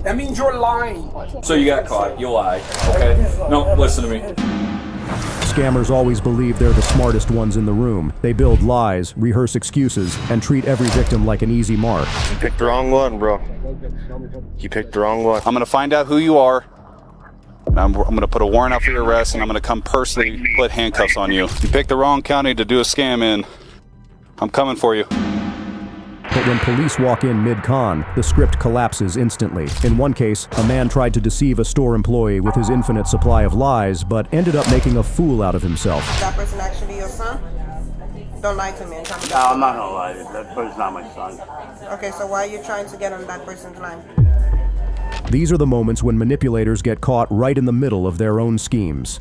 That means you're lying. So you got caught. You lied. Okay? No, listen to me. Scammers always believe they're the smartest ones in the room. They build lies, rehearse excuses, and treat every victim like an easy mark. You picked the wrong one, bro. You picked the wrong one. I'm gonna find out who you are. And I'm gonna put a warrant out for your arrest, and I'm gonna come personally put handcuffs on you. You picked the wrong county to do a scam in. I'm coming for you. But when police walk in mid-con, the script collapses instantly. In one case, a man tried to deceive a store employee with his infinite supply of lies, but ended up making a fool out of himself. That person actually your son? Don't lie to me and tell me. No, I'm not gonna lie. That person's not my son. Okay, so why are you trying to get on that person's line? These are the moments when manipulators get caught right in the middle of their own schemes.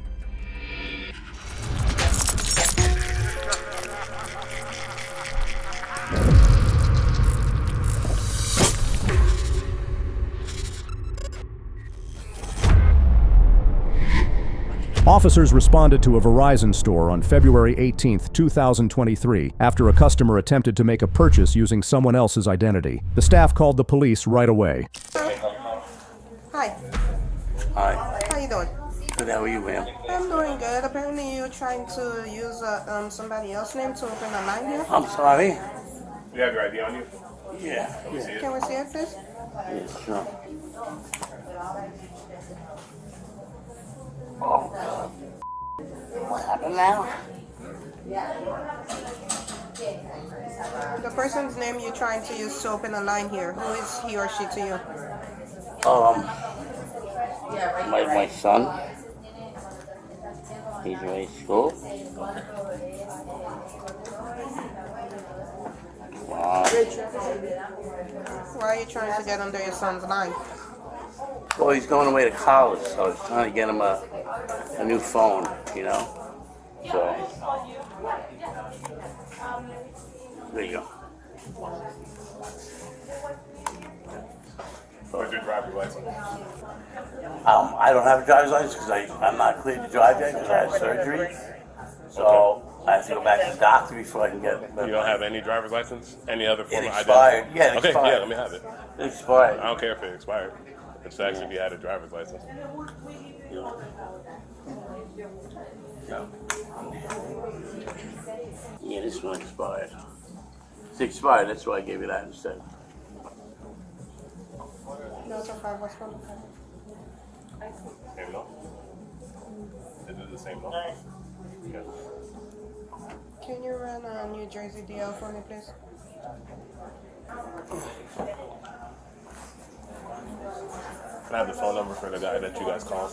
Officers responded to a Verizon store on February 18, 2023, after a customer attempted to make a purchase using someone else's identity. The staff called the police right away. Hi. Hi. How you doing? Good, how are you, ma'am? I'm doing good. Apparently you're trying to use somebody else's name to open a line here. I'm sorry. You have your ID on you? Yeah. Can we see it, please? Yeah, sure. Oh, God. What happened now? The person's name you're trying to use to open a line here. Who is he or she to you? My son. He's away at school. Wow. Why are you trying to get under your son's line? Well, he's going away to college, so I was trying to get him a new phone, you know. So, there you go. Where's your driver's license? I don't have a driver's license because I'm not cleared to drive yet because I had surgery. So I have to go back to the doctor before I can get it. You don't have any driver's license? Any other form of expired. identity? Yeah, it okay, expired. yeah, let me have it. It expired. I don't care if it expired. It's actually if you had a driver's license. Yeah, this one expired. It's expired, that's why I gave you that instead. No, it's okay. What's wrong? Same note? Is it the same note? Yeah. Can you run a New Jersey DL for me, please? Can I have the phone number for the guy that you guys called?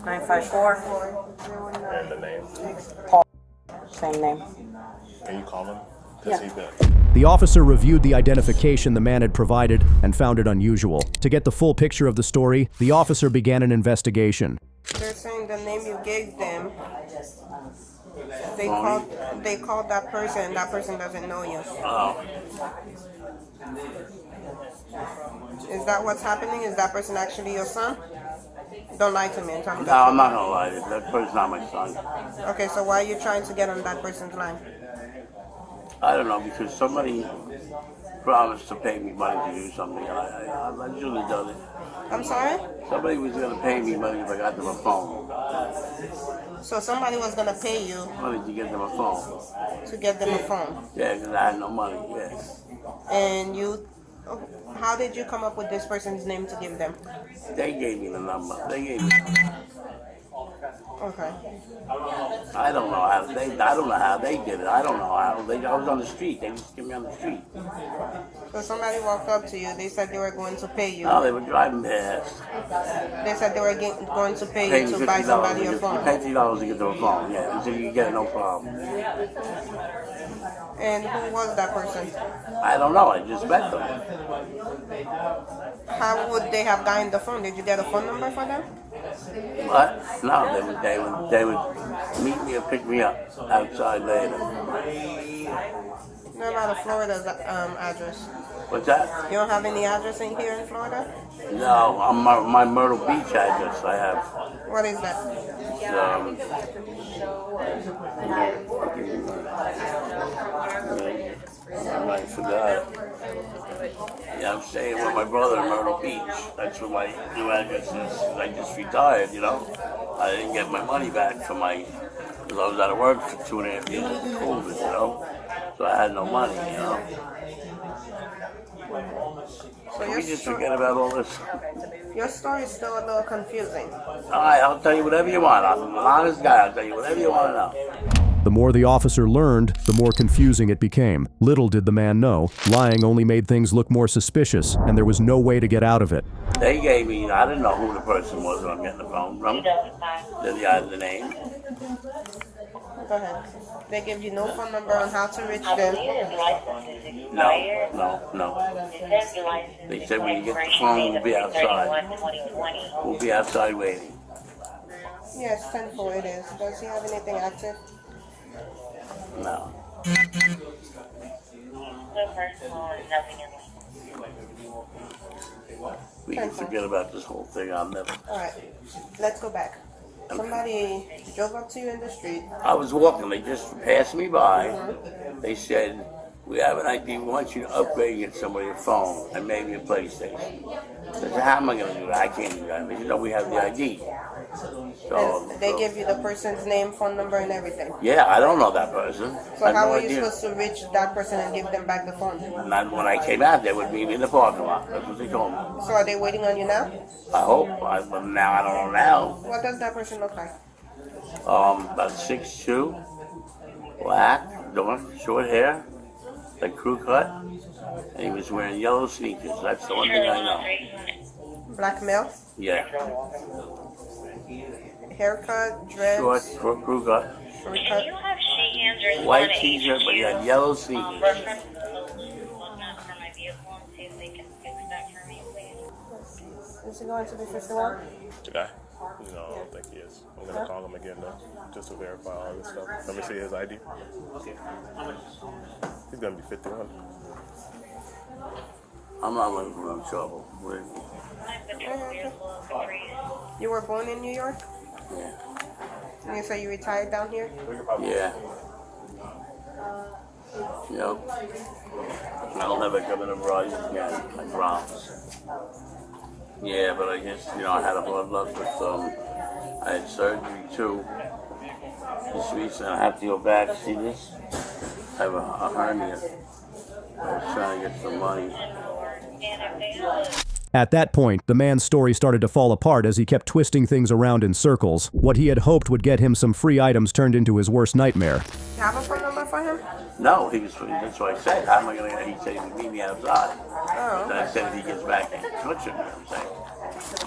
954. And the name? Paul. Same name. Can you call him? Because he's good. The officer reviewed the identification the man had provided and found it unusual. To get the full picture of the story, the officer began an investigation. They're saying the name you gave them. They called that person, and that person doesn't know you. Oh. Is that what's happening? Is that person actually your son? Don't lie to me and tell me No, I'm not gonna lie. That person's not my son. Okay, so why are you trying to get on that person's line? I don't know, because somebody promised to pay me money to do something, and I usually done it. I'm sorry? Somebody was gonna pay me money if I got them a phone. So somebody was gonna pay you Money to get them a phone. to get them a phone. Yeah, because I had no money, yeah. And how did you come up with this person's name to give them? They gave me the number. They gave me. Okay. I don't know how they did it. I don't know how. I was on the street. They just gave me on the street. So somebody walked up to you. They said they were going to pay you. No, they were driving past. They said they were going to pay you to buy somebody a phone. You pay $50 to get them a phone. Yeah, they said you can get it, no problem. And who was that person? I don't know. I just met them. How would they have gotten the phone? Did you get a phone number for them? What? No, they would meet me or pick me up outside later. What about Florida's address? What's that? You don't have any address in here in Florida? No, my Myrtle Beach address I have. What is that? I forgot. Yeah, I'm staying with my brother in Myrtle Beach. That's where my new address is. I just retired, you know. I didn't get my money back because I was out of work for 2.5 years with COVID, you know. So I had no money, you know. So Can we just forget about all this? your story is still a little confusing. All right, I'll tell you whatever you want. I'm an honest guy. I'll tell you whatever you want to know. The more the officer learned, the more confusing it became. Little did the man know, lying only made things look more suspicious, and there was no way to get out of it. They gave me, I didn't know who the person was when I'm getting the phone from. Then they had the name. Go ahead. They give you no phone number on how to reach them. No. They said when you get the phone, we'll be outside. We'll be outside waiting. Yes, 10-4 it is. Does he have anything active? No. We can forget about this whole thing. I'll never. Alright, let's go back. Somebody drove up to you in the street. I was walking. They just passed me by. They said, "We have an ID. We want you to upgrade and get somebody a phone and maybe a PlayStation." I said, "How am I going to do that? I can't do that." They said, "No, we have the ID." So And they give you the person's name, phone number, and everything. yeah, I don't know that person. So I have how no were you idea. supposed to reach that person and give them back the phone? Not when I came out, they would meet me in the parking lot. That's what they told me. So are they waiting on you now? I hope. But now I don't know now. What does that person look like? About 6'2", black, short hair, like crew cut, and he was wearing yellow sneakers. That's the one thing I know. Black male? Yeah, Haircut, dreads, short crew cut, haircut. white t-shirt, but he had yellow sneakers. Is he going to be 51? The guy? No, I don't think he is. I'm gonna call him again though, just to verify all this stuff. Let me see his ID. He's gonna be 51. I'm not looking for no trouble. You were born in New York? Yeah. And you say you retired down here? Yeah. Yep. I'll never come in a rise again, I promise. Yeah, but I guess, I had a blood loss with, I had surgery too. This week, and I have to go back. See this? I have a hernia. I was trying to get some money. At that point, the man's story started to fall apart as he kept twisting things around in circles. What he had hoped would get him some free items turned into his worst nightmare. You have a phone number for him? No, that's what I said. How am I going to, he said he would meet me outside. Oh. Then I said if he gets back in touch with me, I'm saying,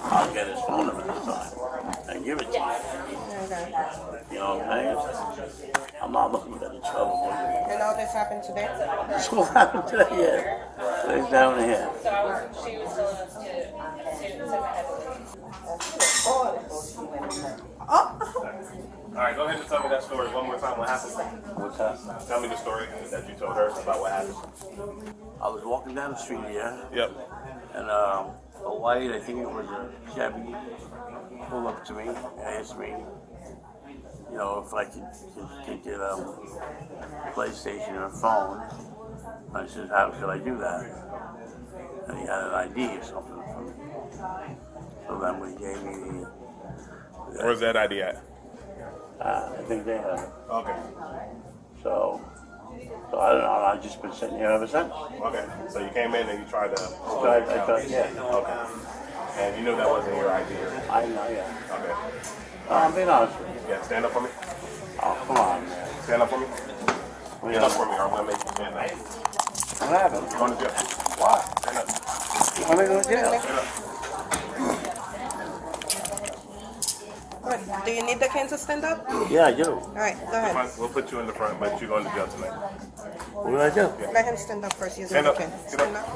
I'll get his phone number this time and give it to you. Okay. You know what I'm saying? I'm not looking for any trouble. And all this happened today? This will happen today, yeah. Today's down here. All right, go ahead and tell me that story one more time. What happened? What's that? Tell me the story that you told her about what happened. I was walking down the street here, Yep. and a white, I think it was a Chevy, pulled up to me and asked me, if I could get a PlayStation or a phone. I said, how could I do that? And he had an ID or something for me. So then we gave me Where's that ID at? I think they have it. Okay. So I don't know, I've just been sitting here ever since. Okay. So you came in and you tried to. Yeah. Okay. And you knew that wasn't your ID. I know, yeah. Okay. I'm being honest with you. Yeah. Stand up for me. Oh, come on, man. Stand up for me. Stand up for me, or I'm gonna make you stand up. What happened? You're going to jail. Why? Stand up. You want me to go to jail? Stand up. What, do you need the cane to stand up? Yeah, I do. Alright, go ahead. Fine, we'll put you in the front, but you're going to jail tonight. What do I do? Let him stand up first using Stand the up. cane. Stand up.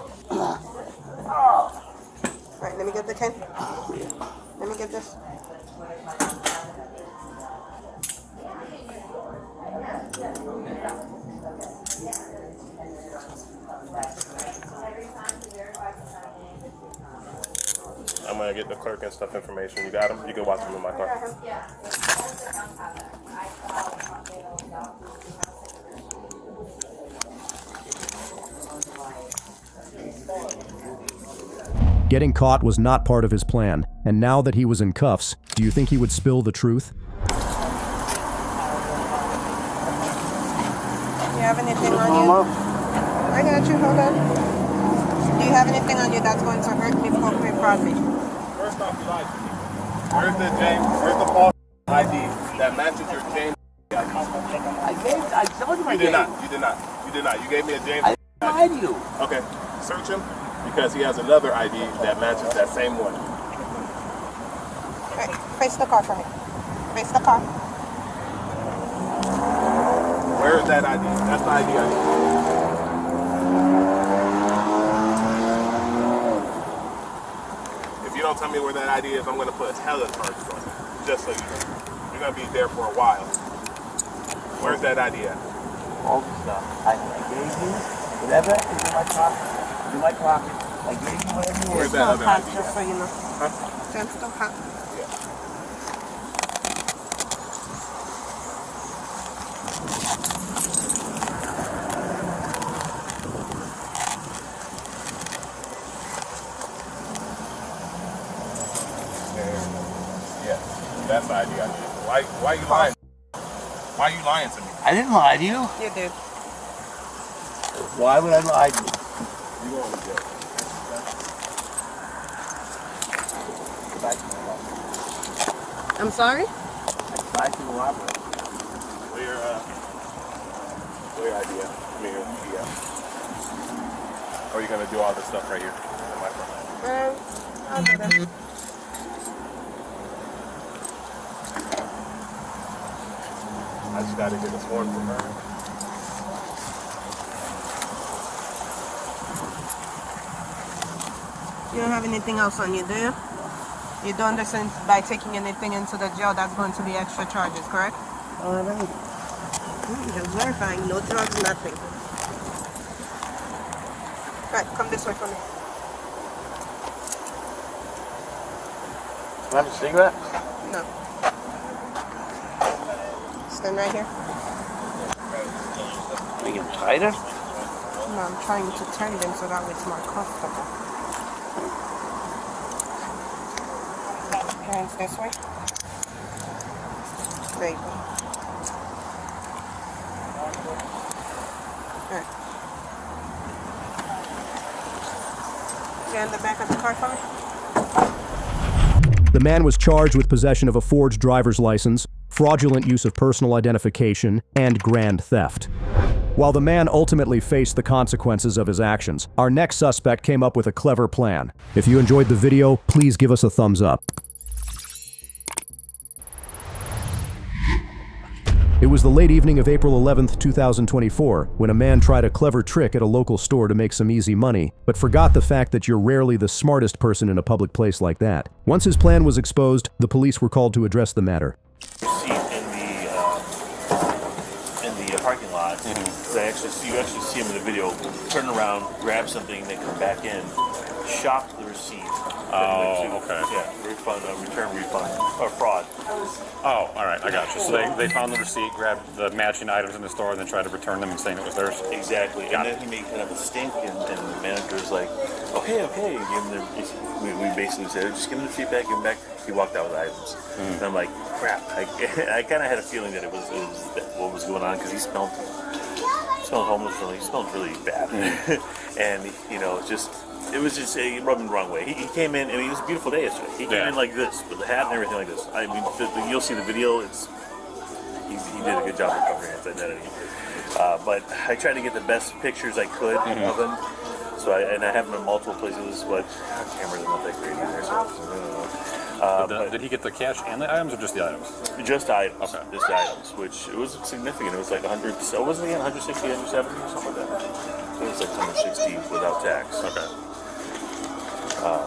Alright, let me get the cane. Let me get this. I'm going to get the clerk and stuff information. You got them? You can watch them in my car. Getting caught was not part of his plan, and now that he was in cuffs, do you think he would spill the truth? You have anything on you? I got you, hold on. Do you have anything on you that's going to hurt me, poke me, prod me? First off, you lied to me. Where's the Paul ID that matches your James ID? I told you my You did not. You gave me a James ID. I lied to you. Okay, search him because he has another ID that matches that same one. Right, face the car for me. Face the car. Where is that ID? That's the ID I need. If you don't tell me where that ID is, I'm going to put hella charges on you. Just so you know. You're going to be there for a while. Where's that ID at? All the stuff. I gave you whatever is in my pocket. In my pocket. I gave you whatever you Where's want. that other Hot, ID just so at? you know. Huh? That's still hot. Yeah, that's the ID I need. Why are you lying? Why are you lying to me? I didn't lie to you. You did. Why would I lie to you? You going to jail. Go back to the robbery. I'm sorry? Go back to the robbery. Where your ID at? I mean, your ID at. Or are you going to do all this stuff right here? In my front? I'll do that. I just got to get this warrant from her. You don't have anything else on you, do you? You don't understand by taking anything into the jail that's going to be extra charges, correct? All right. Just verifying, no drugs, nothing. Right, come this way for me. You have a cigarette? No. Stand right here. Make it tighter? No, I'm trying to turn them so that way it's more comfortable. Hands this way. There you go. Alright. Get in the back of the car for me. The man was charged with possession of a forged driver's license, fraudulent use of personal identification, and grand theft. While the man ultimately faced the consequences of his actions, our next suspect came up with a clever plan. If you enjoyed the video, please give us a thumbs up. It was the late evening of April 11th, 2024, when a man tried a clever trick at a local store to make some easy money, but forgot the fact that you're rarely the smartest person in a public place like that. Once his plan was exposed, the police were called to address the matter. Seat in the parking lot. You actually see him in the video. Turn around, grab something, then come back in, shop the receipt. Oh, okay. Yeah, refund, return refund, or fraud. Oh, all right, I got you. So they found the receipt, grabbed the matching items in the store, and then tried to return them and saying it was theirs? Exactly. And then he made kind of a stink, and the manager's like, okay. Give him we basically said, just give him the receipt back, give him back. He walked out with the items. And I'm like, crap. I kind of had a feeling that it was what was going on, because he smelled homeless, he smelled really bad. And, it was just it rubbed him the wrong way. He came in, it was a beautiful day yesterday. He came in like this, with the hat and everything like this. I mean, you'll see the video. He did a good job of covering his identity. But I tried to get the best pictures I could of him. So I have him in multiple places, but cameras are not that great either. So, did he get the cash and the items, or just the items? Just items. Okay. Just the items, which it was significant. It was like 100. So wasn't it 160, 170, or something like that? It was like 160 without tax. Okay.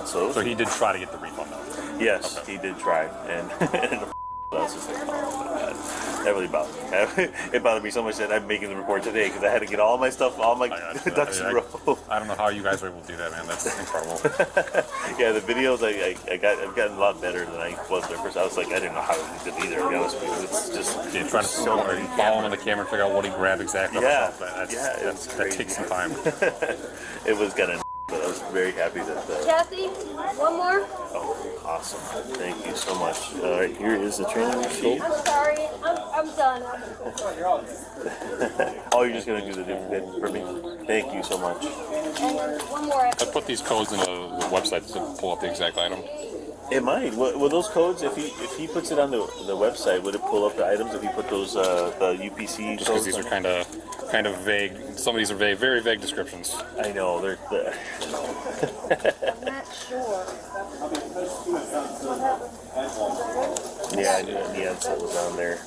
So he did try to get the refund though? Yes, okay. He did try, and I was just like, oh, that really bothered me. It bothered me so much that I'm making the report today because I had to get all my stuff, all my ducks in a row. I don't know how you guys were able to do that, man. That's incredible. Yeah, the videos I've gotten a lot better than I was at first. I was like, I didn't know how to do it either. To be honest with you, it's just trying to follow him on the camera and figure out what he grabbed exactly. Yeah, that takes some time. It was kind of, but I was very happy that. Kathy, one more. Oh, awesome! Thank you so much. All right, here is the training receipt. I'm sorry. I'm done. Oh, you're just gonna do the different for me. Thank you so much. And one more. I put these codes in the website to pull up the exact item. It might. Will those codes, if he puts it on the website, would it pull up the items if he put those the UPC Just because codes? these are kind of vague. Some of these are vague, very vague descriptions. I know they're. I'm not sure. Yeah, I knew that neon set was on there.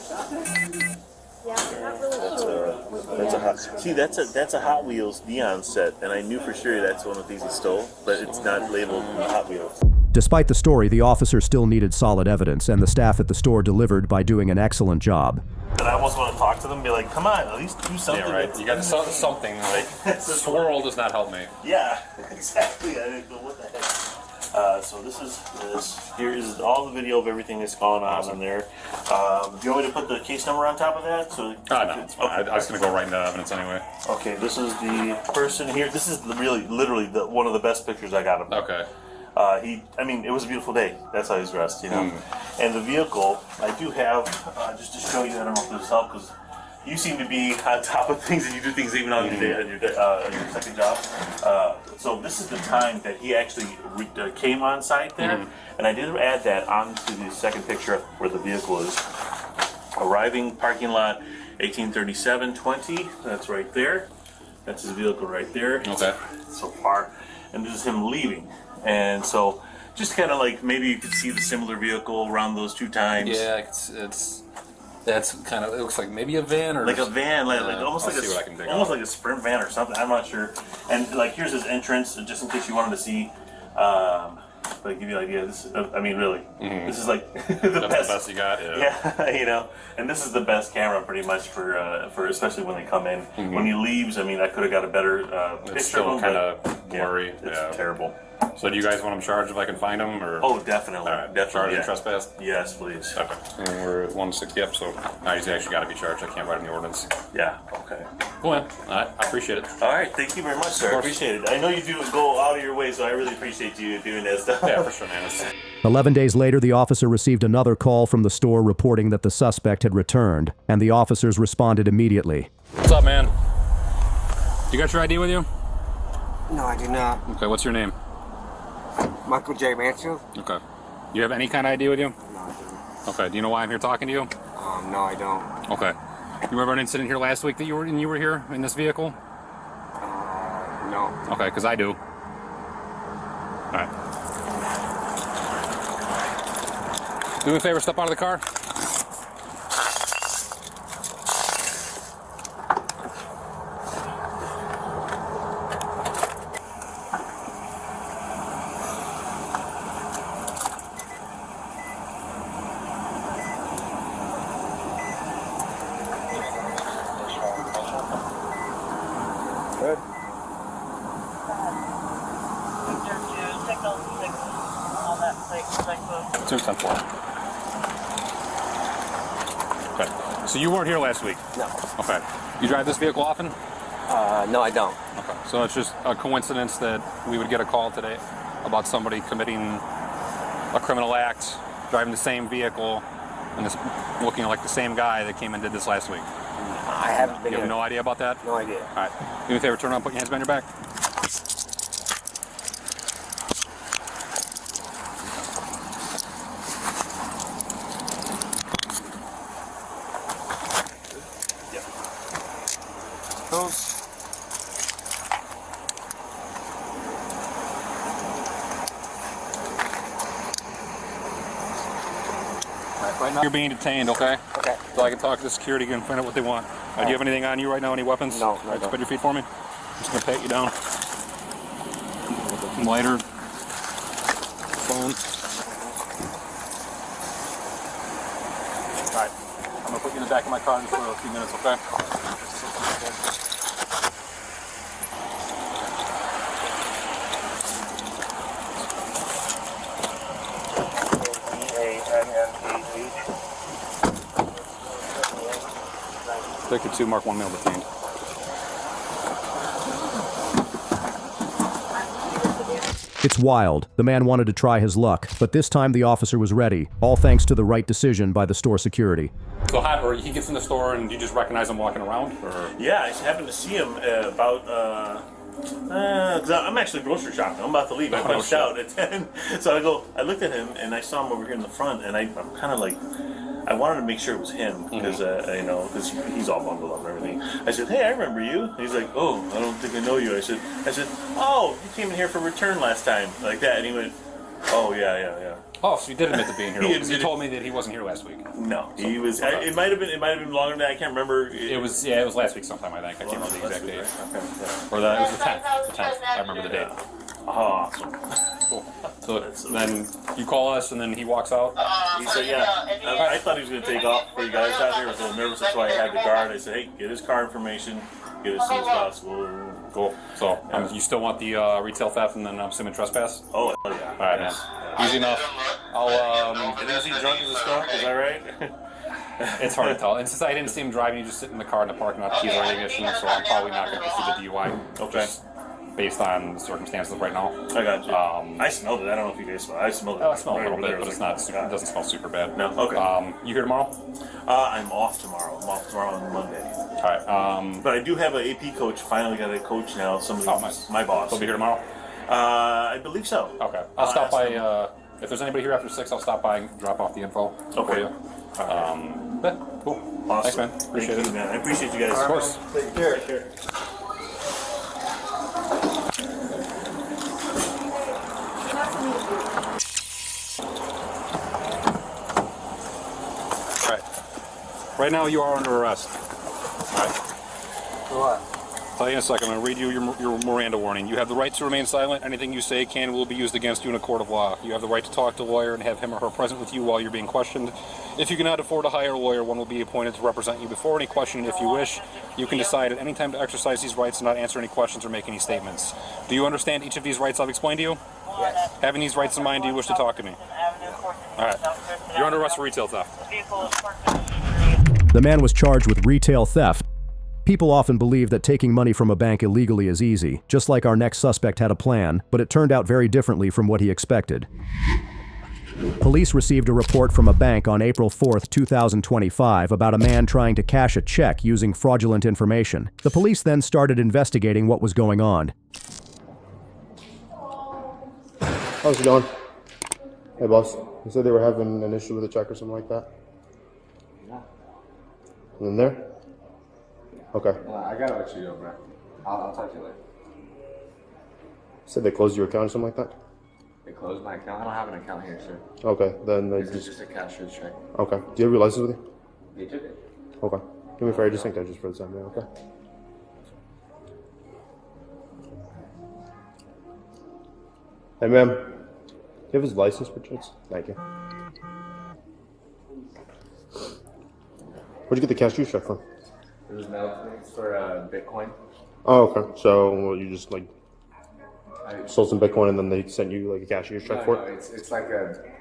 Yeah, I'm not really sure. That's a hot. See, that's a Hot Wheels neon set, and I knew for sure that's one of these he stole, but it's not labeled Hot Wheels. Despite the story, the officer still needed solid evidence, and the staff at the store delivered by doing an excellent job. And I almost want to talk to them and be like, come on, at least do something. Yeah, right. You got something like swirl does not help me. Yeah, exactly. I didn't know what the heck. So this is this. Here is all the video of everything that's gone on in there. Do you want me to put the case number on top of that? So No. Okay. I was going to go right into evidence anyway. Okay, this is the person here. This is literally one of the best pictures I got of him. Okay. It was a beautiful day. That's how he's dressed, you know. And the vehicle, I do have, just to show you, I don't know if this helps, because you seem to be on top of things and you do things even on your second job. So this is the time that he actually came on site there, and I did add that onto the second picture where the vehicle is. Arriving parking lot 1837-20, that's right there. That's his vehicle right there. Okay. So far. And this is him leaving. And so just kind of like maybe you could see the similar vehicle around those two times. Yeah, that's kind of, it looks like maybe a van or like a van, like almost like a sprint van or something. I'm not sure. And like here's his entrance, just in case you wanted to see. Like give you an idea. This, really, this is like the best you got. Yeah, you know. And this is the best camera, pretty much for especially when they come in. When he leaves, I could have got a better picture. It's still of him, kind of blurry. It's terrible. So do you guys want him charged if I can find him, or? Oh, definitely. All right. Definitely. Charged and trespass? Yes, please. Okay. And we're at 160 up, so now he's actually got to be charged. I can't write in the ordinance. Yeah. Okay. Cool, man. All right. I appreciate it. All right. Thank you very much, sir. I appreciate it. I know you do go out of your way, so I really appreciate you doing that stuff. Yeah, for sure, man. 11 days later, the officer received another call from the store reporting that the suspect had returned, and the officers responded immediately. What's up, man? You got your ID with you? No, I do not. Okay, what's your name? Michael J. Mansfield? Okay. You have any kind of ID with you? No, I don't. Okay, do you know why I'm here talking to you? No, I don't. Okay. You remember an incident here last week that you were here in this vehicle? No. Okay, because I do. All right. Do me a favor, step out of the car. Good. 210-4. Okay. So you weren't here last week? No. Okay. You drive this vehicle often? No, I don't. Okay. So it's just a coincidence that we would get a call today about somebody committing a criminal act, driving the same vehicle, and this looking like the same guy that came and did this last week. I haven't been You have here. no idea about that? No idea. All right. Do me a favor, turn around, put your hands behind your back. Right now you're being detained, okay? Okay. So I can talk to the security and find out what they want. Do you have anything on you right now? Any weapons? No, All right, no. spread your feet for me. I'm just gonna pat you down. Lighter. Phone. All right. I'm gonna put you in the back of my car just for a few minutes, okay? Ticket 2, mark 1 male detained. It's wild. The man wanted to try his luck, but this time the officer was ready, all thanks to the right decision by the store security. So or he gets in the store and you just recognize him walking around? Or? Yeah, I happened to see him because I'm actually grocery shopping. I'm about to leave. I punched out at 10. So I looked at him and I saw him over here in the front, and I'm kind of like, I wanted to make sure it was him because because he's all bundled up and everything. I said, "Hey, I remember you." And he's like, "Oh, I don't think I know you." I said, "Oh, you came in here for return last time," like that. And he went, "Oh yeah." Oh, so you did admit to being here. He told me that he wasn't here last week. No, he was. Okay. It might have been longer than that. I can't remember. It was last week sometime. I think I can't remember the exact date. Okay. Or it was the 10th. I remember the date. Awesome. Cool. So then you call us, and then he walks out. He said, "Yeah." I thought he was going to take off before you guys got here. I was a little nervous. That's why I had the guard. I said, "Hey, get his car information. Get it as soon as possible." Cool. So you still want the retail theft and then I'm assuming trespass? Oh, hell yeah. All right, man. Easy enough. And is he drunk as a skunk? Is that right? It's hard to tell. And since I didn't see him driving, he just sit in the car in the parking lot, keys are ignition, so I'm probably not going to pursue the DUI. Okay. Just based on the circumstances right now. I got you. I smelled it. I don't know if you guys smelled it. I smelled it. I smelled it a little bit, but it's not. It doesn't smell super bad. No. Okay. You here tomorrow? I'm off tomorrow. I'm off tomorrow on Monday. All right. But I do have an AP coach. Finally got a coach now. Somebody. Nice. My boss. He'll be here tomorrow. I believe so. Okay. I'll stop by. If there's anybody here after 6, I'll stop by and drop off the info for you. Yeah, cool. Awesome. Thanks, man. Appreciate it, man. I appreciate you guys. Of course. Take care. Take care. All right. Right now, you are under arrest. All right. For what? I'll tell you in a second. I'm going to read you your Miranda warning. You have the right to remain silent. Anything you say can and will be used against you in a court of law. You have the right to talk to a lawyer and have him or her present with you while you're being questioned. If you cannot afford to hire a lawyer, one will be appointed to represent you before any question. If you wish, you can decide at any time to exercise these rights and not answer any questions or make any statements. Do you understand each of these rights I've explained to you? Yes. Having these rights in mind, do you wish to talk to me? All right. You're under arrest for retail theft. The man was charged with retail theft. People often believe that taking money from a bank illegally is easy, just like our next suspect had a plan, but it turned out very differently from what he expected. Police received a report from a bank on April 4th, 2025 about a man trying to cash a check using fraudulent information. The police then started investigating what was going on. How's it going? Hey, boss. You said they were having an issue with a check or something like that? Yeah. In there? Okay. I gotta let you go, bro. I'll talk to you later. Said they closed your account or something like that? They closed my account? I don't have an account here, sir. Okay, then they This is just a cashier's check. Okay. Do you have your license with you? They took it. Okay. Do me a favor, just think that just for the time being, okay? Hey, ma'am. Do you have his license, perchance? Thank you. Where'd you get the cashier's check from? It was mailed to me. It's for Bitcoin. Oh, okay. So, well, you just, like, sold some Bitcoin and then they sent you, like, a cashier's check for it? It's like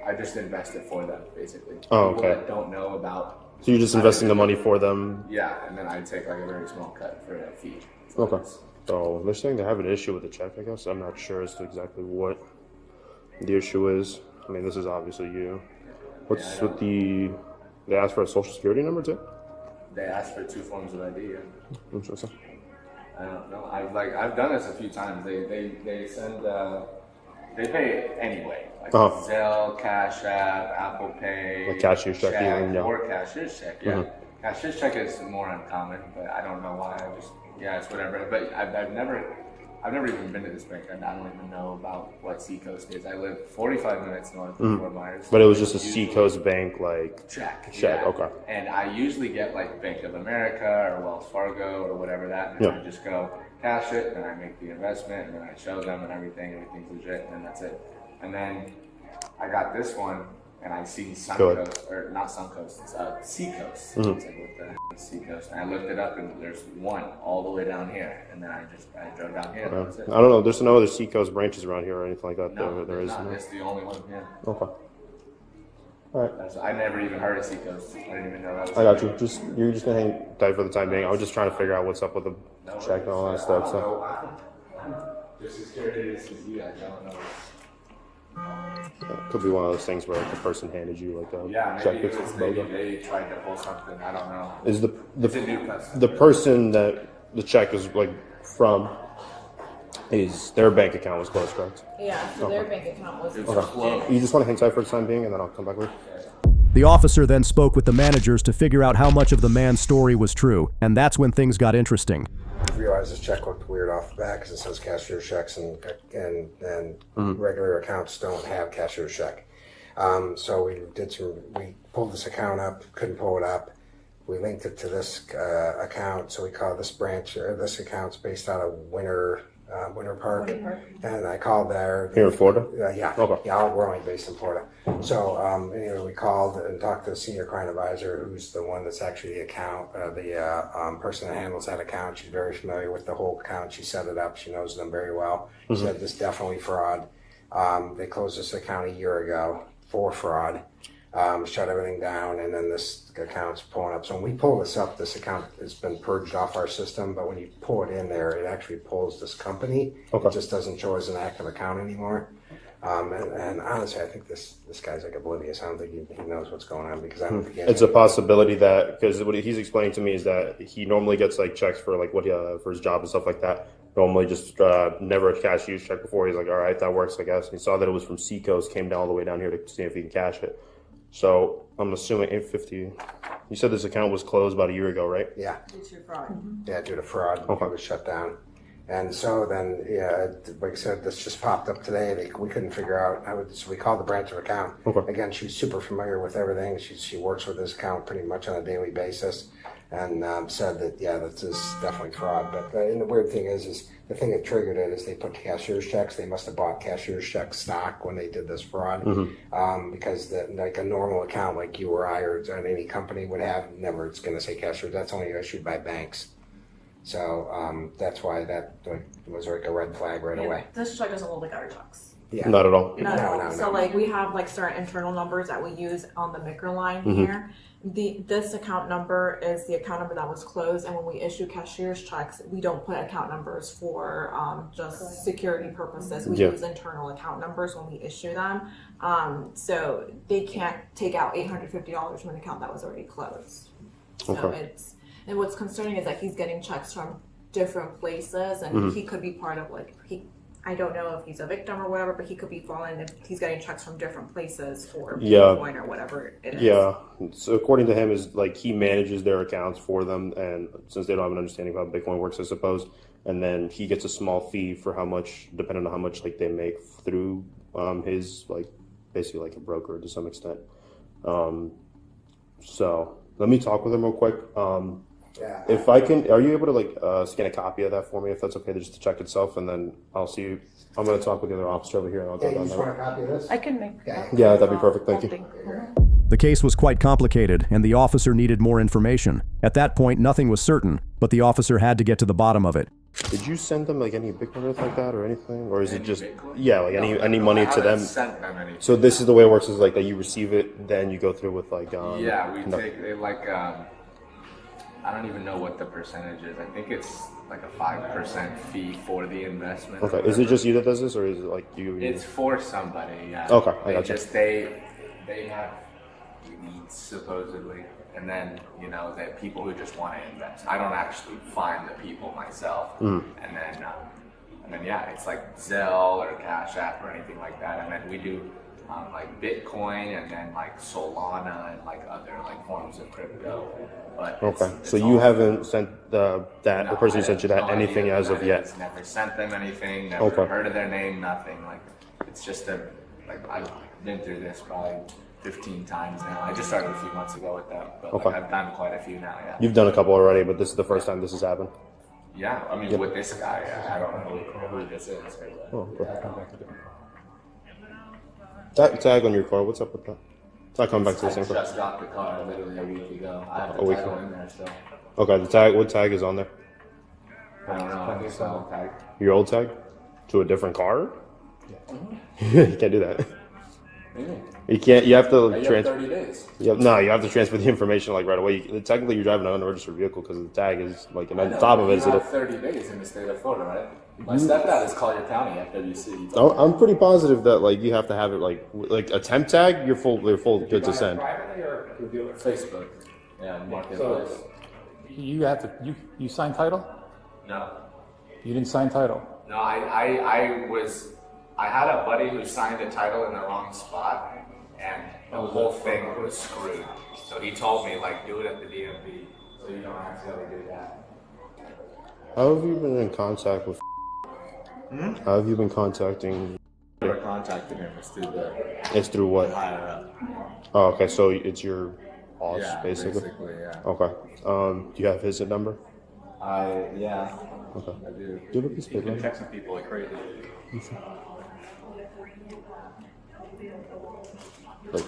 I just invested for them, basically. Oh, People okay. that don't know about... So you're just investing the money for them? Yeah, and then I take, like, a very small cut for a fee. Okay. So they're saying they have an issue with the check, I guess. I'm not sure as to exactly what the issue is. I mean, this is obviously you. What's with the... They asked for a social security number, too? They asked for 2 forms of ID, yeah. Interesting. I don't know. I've done this a few times. They send they pay anyway. Like Zelle, Cash App, Apple Pay, like cashier's check even, yeah. Or cashier's check, yeah. Cashier's check is more uncommon, but I don't know why. It's whatever. But I've never even been to this bank. I don't even know about what Seacoast is. I live 45 minutes north of Fort Myers. But it was just a Seacoast bank, like... Check, yeah. Okay. And I usually get like Bank of America or Wells Fargo or whatever that, and I just go cash it, and I make the investment, and then I show them and everything's legit, and then that's it. And then I got this one, and I see Suncoast, or not Suncoast, it's Seacoast. It's like, what the heck is Seacoast? And I looked it up, and there's one all the way down here, and then I drove down here. And that's it. I don't know. There's no other Seacoast branches around here or anything like that. No, there is not. no. It's the only one here. Okay. All right. I never even heard of Seacoast. I didn't even know that was. I got you. You're just gonna hang tight for the time being. I was just trying to figure out what's up with the check and all that stuff. So. Just as scared as you, I don't know. Could be one of those things where like the person handed you like a Yeah, check maybe, with the maybe logo. they tried to pull something. I don't know. Is It's a new customer. the person that the check is like from, is their bank account was closed, correct? Yeah, so their bank account was Okay. You just want to hang tight for the time being, and then I'll come back with you. The officer then spoke with the managers to figure out how much of the man's story was true, and that's when things got interesting. I realized this check looked weird off the bat because it says cashier checks and regular accounts don't have cashier check. So we pulled this account up, couldn't pull it up. We linked it to this account, so we called this branch, or this account's based out of Winter Park. And I called there. Here in Florida? Yeah. Okay. Yeah, we're only based in Florida. So anyway, we called and talked to the senior client advisor, who's the one that's actually the account, the person that handles that account. She's very familiar with the whole account. She set it up. She knows them very well. She said this is definitely fraud. They closed this account a year ago for fraud. Shut everything down, and then this account's pulling up. So when we pull this up, this account has been purged off our system, but when you pull it in there, it actually pulls this company. Okay. It just doesn't show as an active account anymore. And honestly, I think this guy's like oblivious. I don't think he knows what's going on, because I don't think he has It's a possibility that, because what he's explaining to me is that he normally gets like checks for like what for his job and stuff like that. Normally just never a cash use check before. He's like, all right, that works, I guess. And he saw that it was from Seacoast, came down all the way down here to see if he can cash it. So I'm assuming 850. You said this account was closed about a year ago, right? Yeah. due to fraud. Yeah, due to fraud. Okay. It was shut down. And so then, yeah, like I said, this just popped up today. We couldn't figure out. So we called the branch of account. Okay. Again, she's super familiar with everything. She works with this account pretty much on a daily basis, and said that, yeah, this is definitely fraud. But and the weird thing is the thing that triggered it is they put cashier's checks. They must have bought cashier's check stock when they did this fraud, because like a normal account like you or I or any company would have, never it's going to say cashier. That's only issued by banks. So that's why that was like a red flag right away. This check doesn't look like our checks. Yeah. Not at all. No. So like we have like certain internal numbers that we use on the MICR line here. This account number is the account number that was closed, and when we issue cashier's checks, we don't put account numbers for just security purposes. We use internal account numbers when we issue them. So they can't take out $850 from an account that was already closed. So and what's concerning is that he's getting checks from different places, and he could be part of I don't know if he's a victim or whatever, but he could be falling if he's getting checks from different places for Bitcoin or whatever it is. Yeah. So according to him, is like he manages their accounts for them, and since they don't have an understanding of how Bitcoin works, I suppose, and then he gets a small fee for how much, depending on how much like they make through his like basically like a broker to some extent. So let me talk with him real quick. If I can, are you able to like scan a copy of that for me, if that's okay, just to check itself, and then I'll see you. I'm going to talk with the other officer over here, and I'll go down You just want a copy of this? I can make Yeah, that'd be perfect. Thank you. The case was quite complicated, and the officer needed more information. At that point, nothing was certain, but the officer had to get to the bottom of it. Did you send them like any Bitcoin or anything like that, or anything, or is it just like any money to them? Sent them anything. So this is the way it works: is like that you receive it, then you go through with like yeah, we take it like I don't even know what the percentage is. I think it's like a 5% fee for the investment. Okay, is it just you that does this, or is it like you? It's for somebody. Yeah. Okay, I they gotcha. just they have leads supposedly, and then that people who just want to invest. I don't actually find the people myself, and then yeah, it's like Zelle or Cash App or anything like that, and then we do. Like Bitcoin, and then like Solana, and like other like forms of crypto. But so you haven't sent the person who sent you that no anything idea as of yet? Never sent them anything. Never heard of their name. Nothing. Like it's just I've been through this probably 15 times now. I just started a few months ago with that, but like, I've done quite a few now. Yeah. You've done a couple already, but this is the first time this has happened. Yeah, I mean with this guy, I don't know who this is. That tag on your car, what's up with that? It's not coming back to the same car. I just got the car literally a week ago. I have the title in there still. Okay, the tag. What tag is on there? I don't know. I think it's the old tag. Your old tag? To a different car? Yeah. You can't do that. You can't. You have to transfer. 30 days. No, you have to transfer the information like right away. Technically, you're driving an unregistered vehicle because the tag is like, and on top of it is you have 30 days in the state of Florida, right? My stepdad is Collier County FWC. Oh, I'm pretty positive that like you have to have it like a temp tag. You're full good to send. Privately or Facebook? Yeah, marketplace. So you have to you sign title? No. You didn't sign title. No, I had a buddy who signed the title in the wrong spot, and the whole thing was screwed. So he told me, like, do it at the DMV, so you don't accidentally do that. How have you been in contact with? How have you been contacting? Never contacted him. It's through what? Higher up. Oh, okay. So it's your boss, Yeah, basically. yeah. Okay. Do you have his number? Yeah. Okay. I do. Do you have a piece of paper? Texting people like crazy. Like,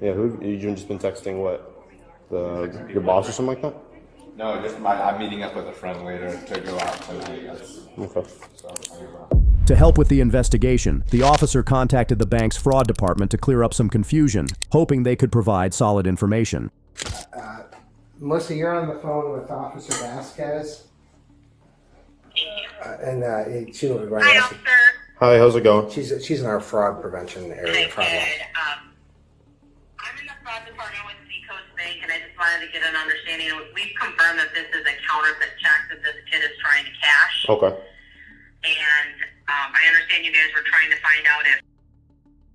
yeah. Who you've just been texting? What? Your boss or something like that? No, just I'm meeting up with a friend later to go out tonight. Okay. To help with the investigation, the officer contacted the bank's fraud department to clear up some confusion, hoping they could provide solid information. Melissa, you're on the phone with Officer Vasquez. She will be right Hi, next officer. Hi. How's it going? She's in our fraud prevention area. Fraud law. I'm in the fraud department with Seacoast Bank, and I just wanted to get an understanding. We've confirmed that this is a counterfeit check that this kid is trying to cash. Okay. And I understand you guys were trying to find out if it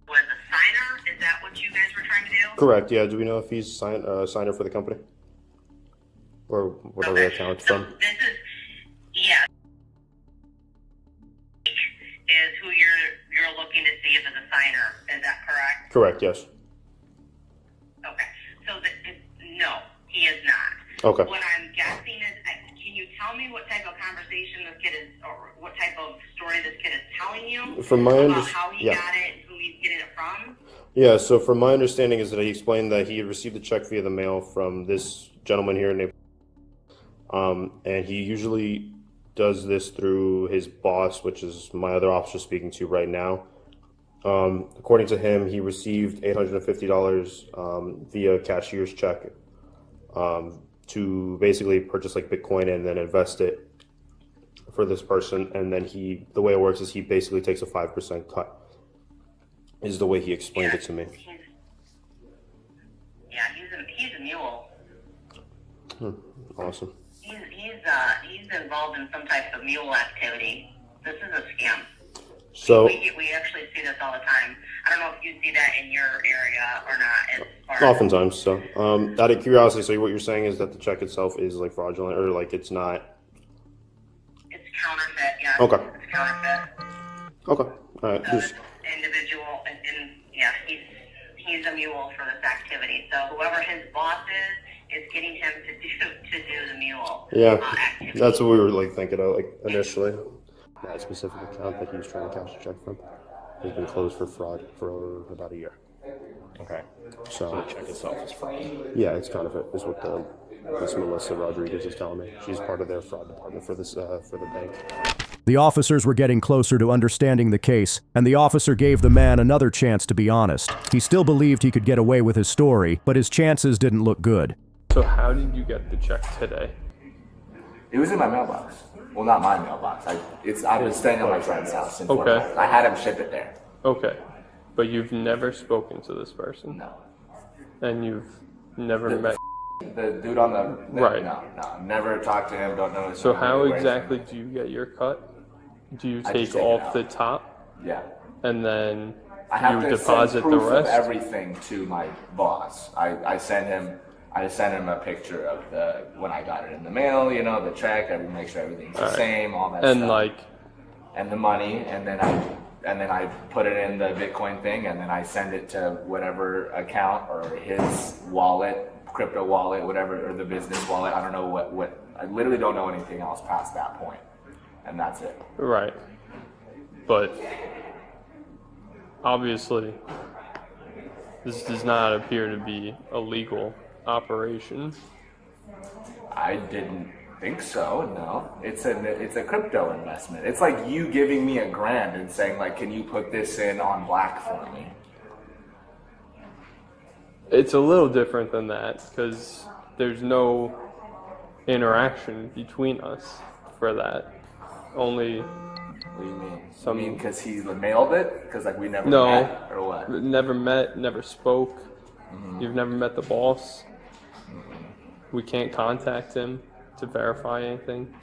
was a signer. Is that what you guys were trying to do? Correct. Yeah. Do we know if he's signer for the company or whatever account it's from? This is, yeah, is who you're looking to see if it's a signer. Is that correct? Correct. Yes. Okay. So no, he is not. Okay. What I'm guessing is, can you tell me what type of conversation this kid is, or what type of story this kid is telling you? From my about how he yeah. got it and who he's getting it from? Yeah, so from my understanding is that he explained that he had received a check via the mail from this gentleman here in Naples. And he usually does this through his boss, which is my other officer speaking to right now. According to him, he received $850 via cashier's check to basically purchase like Bitcoin and then invest it for this person. And then the way it works is he basically takes a 5% cut. Is the way he explained it to me. He's a mule. Awesome. He's involved in some type of mule activity. This is a scam. So we actually see this all the time. I don't know if you see that in your area or not. Oftentimes. So, out of curiosity, so what you're saying is that the check itself is like fraudulent, or like it's not. It's counterfeit. Yeah. Okay. It's counterfeit. Okay. All right. So individual, and yeah, he's a mule for this activity. So whoever his boss is getting him to do the mule. Yeah, activity. that's what we were like thinking of like initially. That specific account that he was trying to cash a check from has been closed for fraud for about a year. Okay. So the check itself is fraud. Yeah, it's kind of it. Is what Miss Melissa Rodriguez is telling me. She's part of their fraud department for this for the bank. The officers were getting closer to understanding the case, and the officer gave the man another chance to be honest. He still believed he could get away with his story, but his chances didn't look good. So how did you get the check today? It was in my mailbox. Well, not my mailbox. I've been staying at my friend's house. In Fort Okay. Worth. I had him ship it there. Okay. But you've never spoken to this person? No. And you've never met... The dude on the... Right. No. Never talked to him, don't know his So name, how anywhere. exactly do you get your cut? Do you I take just take it off out. the top? Yeah. And then I have you to deposit send the proof of rest? everything to my boss. I send him a picture of when I got it in the mail, the check, I make sure everything's the Alright. same, all that And stuff. And the money, and then I put it in the Bitcoin thing, and then I send it to whatever account or his wallet, crypto wallet, whatever, or the business wallet. I don't know what I literally don't know anything else past that point. And that's it. Right. But obviously, this does not appear to be a legal operation. I didn't think so. No, it's a crypto investment. It's like you giving me $1,000 and saying like, "Can you put this in on black for me?" It's a little different than that because there's no interaction between us for that. Only What do you mean? Some, I mean, because he mailed it? Because like we never no, met, or what? Never met, never spoke. You've never met the boss. We can't contact him to verify anything.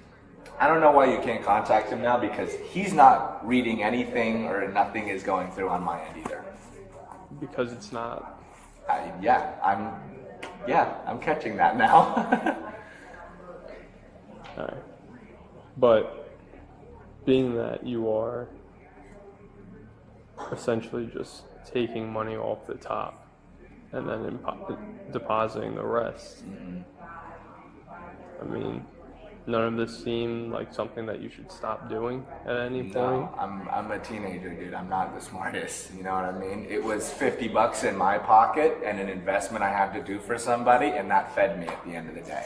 I don't know why you can't contact him now, because he's not reading anything, or nothing is going through on my end either. Because it's not. I'm catching that now. Alright. But being that you are essentially just taking money off the top and then depositing the rest, I mean, none of this seemed like something that you should stop doing at any point? No, I'm a teenager, dude. I'm not the smartest. You know what I mean? It was $50 in my pocket and an investment I had to do for somebody, and that fed me at the end of the day.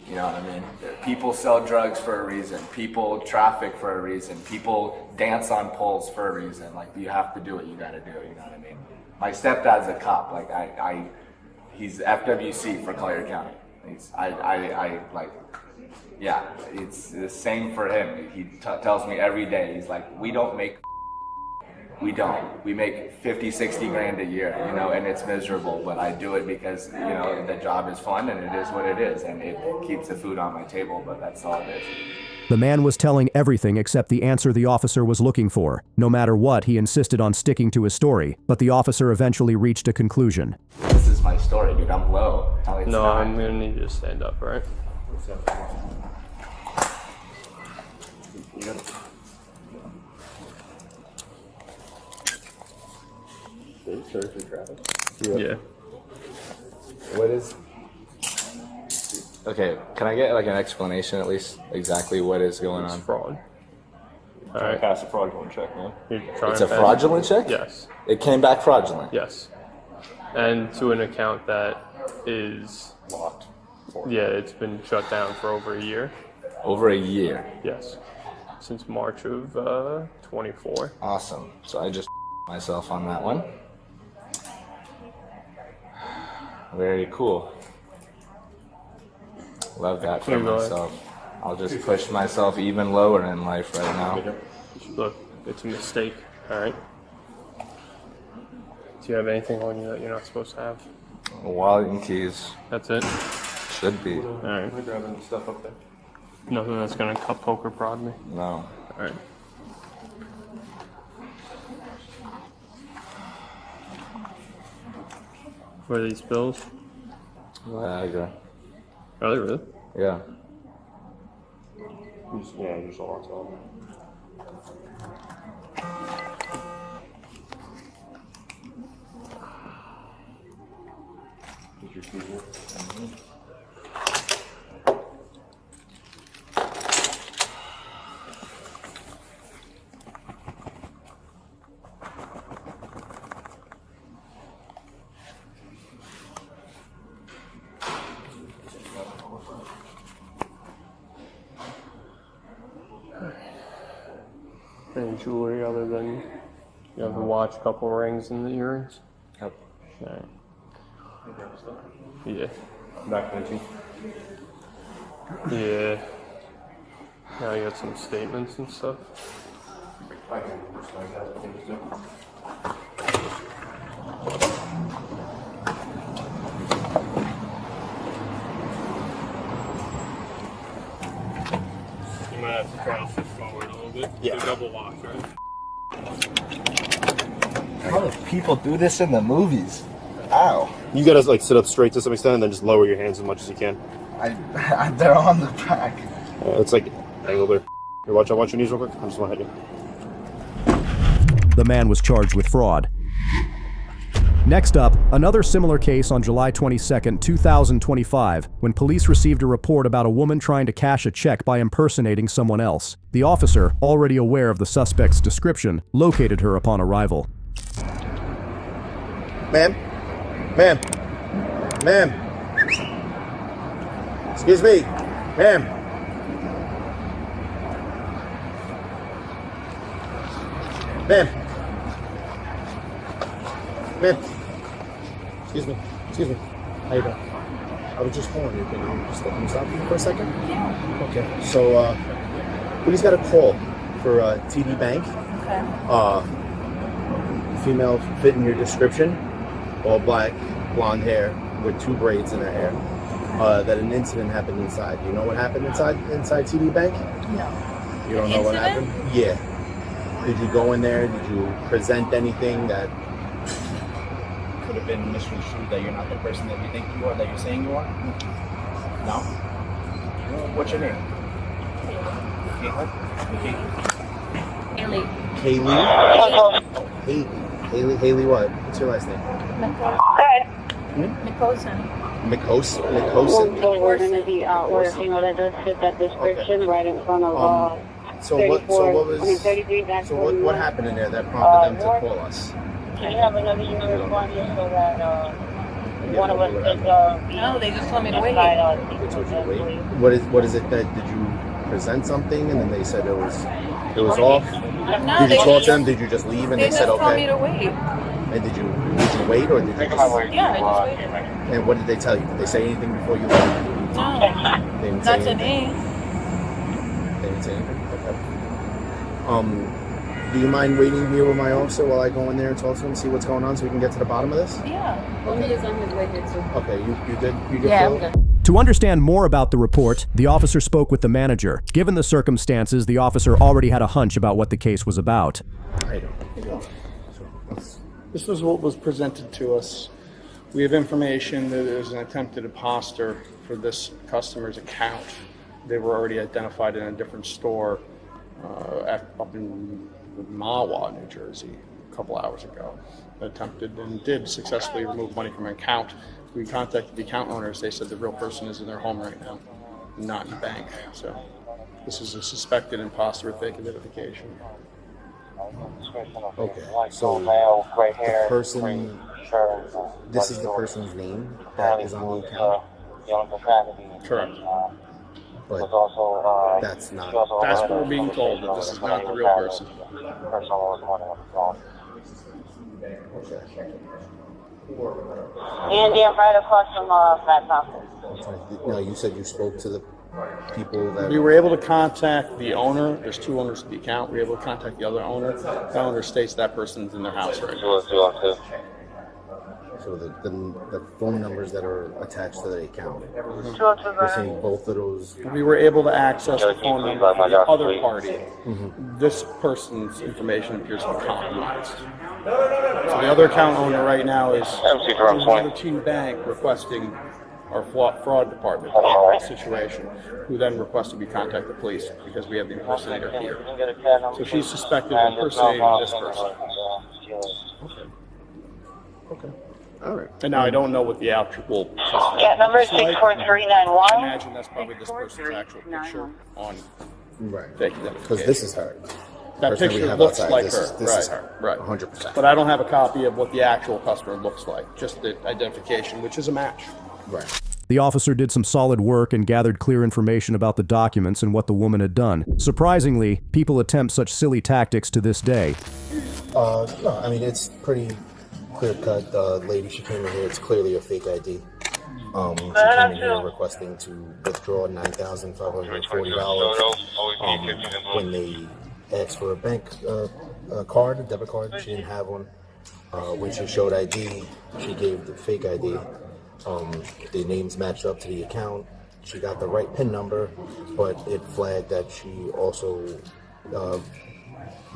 You know what I mean? People sell drugs for a reason. People traffic for a reason. People dance on poles for a reason. Like, you have to do what you gotta do. You know what I mean? My stepdad's a cop. Like, he's FWC for Collier County. It's the same for him. He tells me every day, he's like, we make 50, 60 grand a year, you know, and it's miserable, but I do it because, you know, the job is fun and it is what it is, and it keeps the food on my table, but that's all it is. The man was telling everything except the answer the officer was looking for. No matter what, he insisted on sticking to his story, but the officer eventually reached a conclusion. This is my story, dude. I'm low. No, I'm gonna need you to stand up, right? Yeah. What is... Okay, can I get like an explanation at least exactly what is going on? Fraud. All right. Pass a fraudulent check, man. It's a fraudulent check? Yes. It came back fraudulent? Yes. And to an account that is... Locked. Yeah, it's been shut down for over a year. Over a year? Yes. Since March of 24. Awesome. So I just myself on that one. Very cool. Love that for myself. I'll just push myself even lower in life right now. Look, it's a mistake, alright? Do you have anything on you that you're not supposed to have? A wallet and keys. That's it? Should be. Alright. Am I grabbing stuff up there? Nothing that's gonna cup poker prod me? No. Alright. What are these pills? Viagra. Are they really? Yeah. Just a lot of Any jewelry other than you have the watch, couple rings, and the earrings? Yep. Alright. Yeah. Back 19. Yeah. Now you got some statements and stuff. I can just like that. Things too. You might have to crouch this forward a little bit. Yeah. Do double lock, right? How do people do this in the movies? Ow. You gotta like sit up straight to some extent and then just lower your hands as much as you can. They're on the back. It's like angled there. Here, watch your knees real quick. I just want to hit you. The man was charged with fraud. Next up, another similar case on July 22, 2025, when police received a report about a woman trying to cash a check by impersonating someone else. The officer, already aware of the suspect's description, located her upon arrival. Ma'am? Ma'am? Ma'am? Excuse me? Ma'am? Ma'am? Ma'am? Excuse me. Excuse me. How you doing? I was just calling you. Can you just let me stop you for a second? Okay. So, we just got a call for TD Bank. Okay. Female fit in your description, all black, blonde hair with 2 braids in her hair. That an incident happened inside. Do you know what happened inside TD Bank? No. You don't know what happened? Yeah. Did you go in there? Did you present anything that could have been misconstrued, that you're not the person that you think you are, that you're saying you are? No? What's your name? Haley. Haley what? What's your last name? Mikosan. We're going to be working on it. Just fit that description right in front of what happened in there that prompted them to call us? Can you have another unit responding so that one of us could no, they just told me to wait. What is it that did you present something and then they said it was off? No, did you talk to them? Did you just leave and they said okay? They just told me to wait. And did you wait or did you just... Yeah, I just waited. And what did they tell you? Did they say anything before you left? No, they didn't not say to anything. me. They didn't say anything? Okay. Do you mind waiting here with my officer while I go in there and talk to him, see what's going on so we can get to the bottom of this? Yeah. Well, he is on his way here too. Okay, you good? You good? Yeah, Phil? I'm good. To understand more about the report, the officer spoke with the manager. Given the circumstances, the officer already had a hunch about what the case was about. This was what was presented to us. We have information that there was an attempted imposter for this customer's account. They were already identified in a different store up in Mahwah, New Jersey, a couple hours ago. Attempted and did successfully remove money from an account. We contacted the account owners. They said the real person is in their home right now, not in the bank. So this is a suspected imposter with fake identification. Okay, so the person, this is the person's name that is on the account? Correct. But that's not... That's what we're being told, that this is not the real person. And you're right across from Fat Thompson. No, you said you spoke to the people that... We were able to contact the owner. There's 2 owners of the account. We were able to contact the other owner. The owner states that person's in their house right now. So the phone numbers that are attached to the account, Mhm. you're saying both of those... We were able to access the phone number for the other party. Mhm. This person's information appears to be compromised. So the other account owner right now is another team bank requesting our fraud department situation, who then requests to be contact the police because we have the impersonator here. So she's suspected of impersonating this person. Okay. All right. And now I don't know what the actual... Yeah, number is 64391. I imagine that's probably this person's actual picture on... Right. Fake Because this is her. That Person we picture have looks outside, like this her. is her. Right. 100%. But I don't have a copy of what the actual customer looks like, just the identification, which is a match. Right. The officer did some solid work and gathered clear information about the documents and what the woman had done. Surprisingly, people attempt such silly tactics to this day. No, I mean, it's pretty clear-cut. The lady, she came in here, it's clearly a fake ID. She came in here requesting to withdraw $9,540. When they asked for a bank card, a debit card, she didn't have one. When she showed ID, she gave the fake ID. The names matched up to the account. She got the right PIN number, but it flagged that she also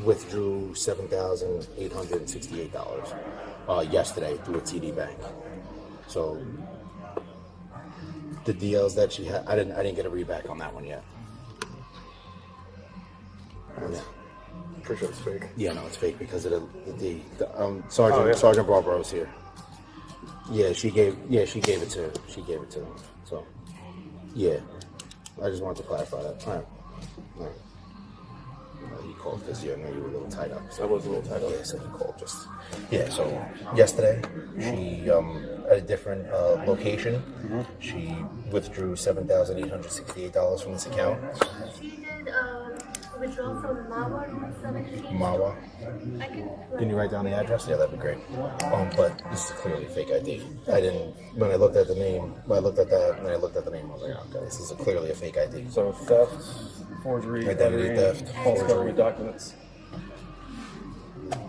withdrew $7,868 yesterday through a TD Bank. So the deals that she had, I didn't get a readback on that one yet. Yeah. Pretty sure it's fake. Yeah, no, it's fake because of Sergeant Barbaro's here. Yeah, she gave it to her. She gave it to them. So, yeah, I just wanted to clarify that. All right. He called because I know you were a little tied up. So I was a little tied up. Yeah, so he called just. Yeah, so yesterday she at a different location, she withdrew $7,868 from this account. She did Withdraw from Mawa Route 17. Mawa. I Can you write down the address? Yeah, that'd be great. But this is clearly a fake ID. I didn't. When I looked at the name, when I looked at that, and I looked at the name, I was like, okay, this is clearly a fake ID. So theft, forgery, identity theft, false forgery. government documents.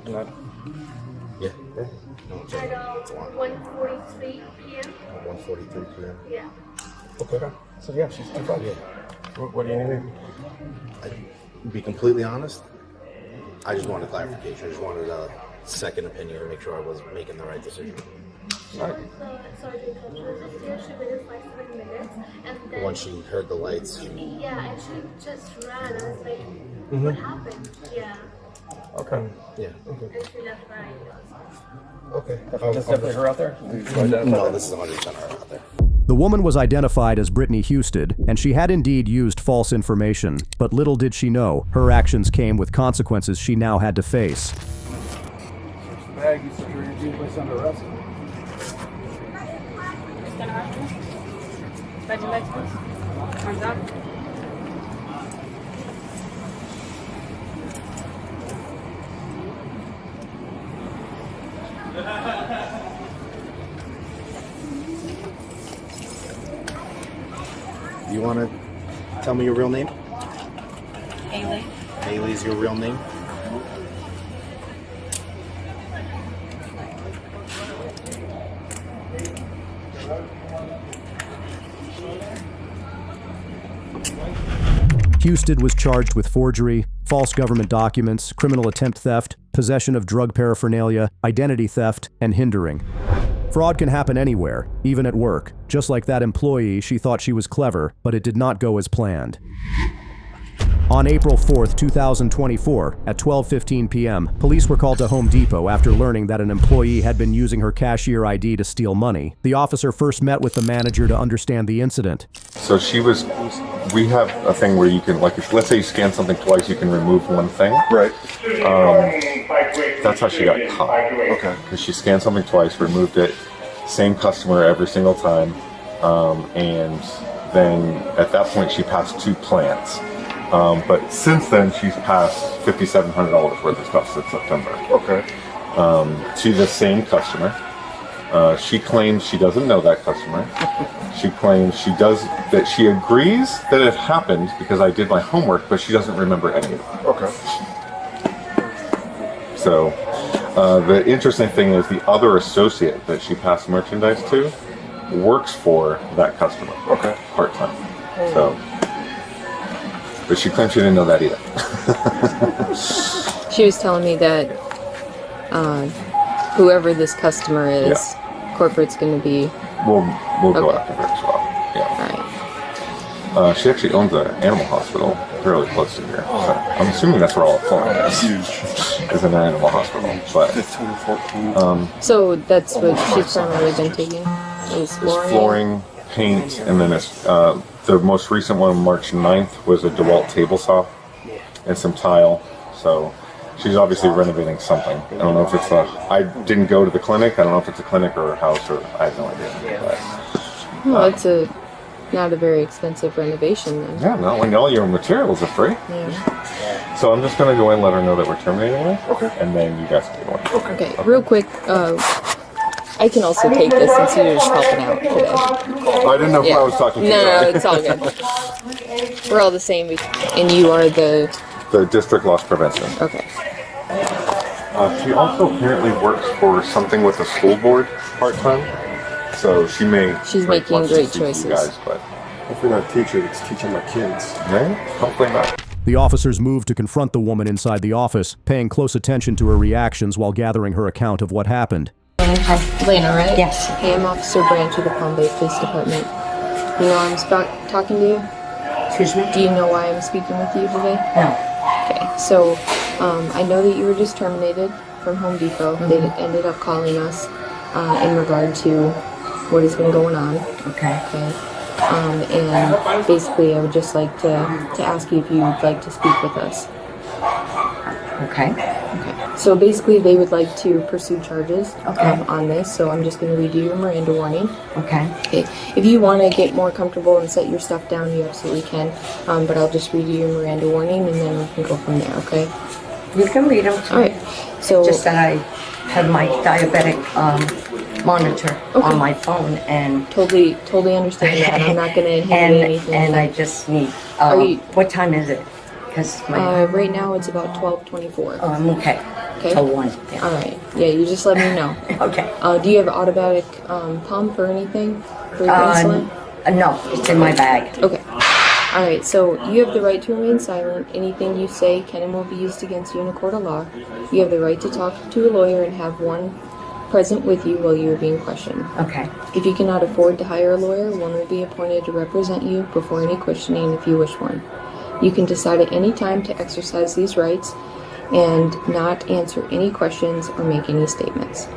Not. Yeah. No, it's At 1:43 p.m. 1:43 p.m. Yeah. Okay. So yeah, she's too far. Yeah. What do you need? To be completely honest, I just wanted clarification. I just wanted a second opinion to make sure I was making the right decision. Sorry to interrupt. She was just here. She waited 5-7 minutes, and then Once she heard the lights, yeah, and she just ran. I was like, Mhm. what happened? Yeah. Okay. Yeah. Okay. And she left her ID. Okay. That's definitely her out there? No, this is 100% her out there. The woman was identified as Brittany Husted, and she had indeed used false information, but little did she know, her actions came with consequences she now had to face. Bag, you said you were going to be placed under arrest. Arms up. You want to tell me your real name? Haley. Haley's your real name? Husted was charged with forgery, false government documents, criminal attempt theft, possession of drug paraphernalia, identity theft, and hindering. Fraud can happen anywhere, even at work. Just like that employee, she thought she was clever, but it did not go as planned. On April 4th, 2024, at 12:15 p.m., police were called to Home Depot after learning that an employee had been using her cashier ID to steal money. The officer first met with the manager to understand the incident. So we have a thing where you can, like, if, let's say you scan something twice, you can remove one thing. Right. That's how she got caught. Okay. Because she scanned something twice, removed it, same customer every single time, and then at that point she passed 2 plants. But since then, she's passed $5,700 worth of stuff since September. Okay. To the same customer. She claims she doesn't know that customer. She claims that she agrees that it happened because I did my homework, but she doesn't remember any of it. Okay. So, the interesting thing is the other associate that she passed merchandise to works for that customer. Okay. Part-time. So. But she claims she didn't know that either. She was telling me that whoever this customer is, corporate's going to be... We'll go after her as well. Yeah. All right. She actually owns an animal hospital fairly close to here. So I'm assuming that's where all the flooring is an animal hospital. But, so that's what she's primarily been taking? Is flooring, paint, and then it's... the most recent one, March 9th, was a DeWalt table saw and some tile. So she's obviously renovating something. I don't know if it's I didn't go to the clinic. I don't know if it's a clinic or a house, or I have no idea. But, well, it's not a very expensive renovation then. Yeah, not when all your materials are free. Yeah. So I'm just going to go in and let her know that we're terminating her. Okay. And then you guys can go in. Okay, real quick, I can also take this since you're just helping out today. I didn't know if I was talking to you. No, it's all good. We're all the same, and you are the district loss prevention. Okay. She also apparently works for something with the school board part-time. So she's making great choices. You guys, but hopefully not a teacher that's teaching my kids. Yeah, hopefully not. The officers moved to confront the woman inside the office, paying close attention to her reactions while gathering her account of what happened. Hi, Lena, right? Yes. Hey, I'm Officer Branch of the Palm Bay Police Department. You know I'm talking to you? Excuse me? Do you know why I'm speaking with you today? No. Okay, so I know that you were just terminated from Home Depot. Mm-hmm. They ended up calling us in regard to what has been going on. Okay. Okay. And basically I would just like to ask you if you'd like to speak with us. Okay. Okay. So basically, they would like to pursue charges on this. So I'm just going to read you your Miranda warning. Okay. Okay. If you want to get more comfortable and set your stuff down, you absolutely can. But I'll just read you your Miranda warning, and then we can go from there. Okay. You can read them. All right. So just that I have my diabetic monitor on my phone, and totally understand that. I'm not going to inhibit anything. And I just need. What time is it? Because right now it's about 12:24. Oh, I'm okay. Okay. Till 1. Yeah. All right. Yeah, you just let me know. Okay. Do you have automatic pump or anything for your insulin? No, it's in my bag. Okay. All right. So you have the right to remain silent. Anything you say can and will be used against you in a court of law. You have the right to talk to a lawyer and have one present with you while you are being questioned. Okay. If you cannot afford to hire a lawyer, one will be appointed to represent you before any questioning if you wish one. You can decide at any time to exercise these rights and not answer any questions or make any statements.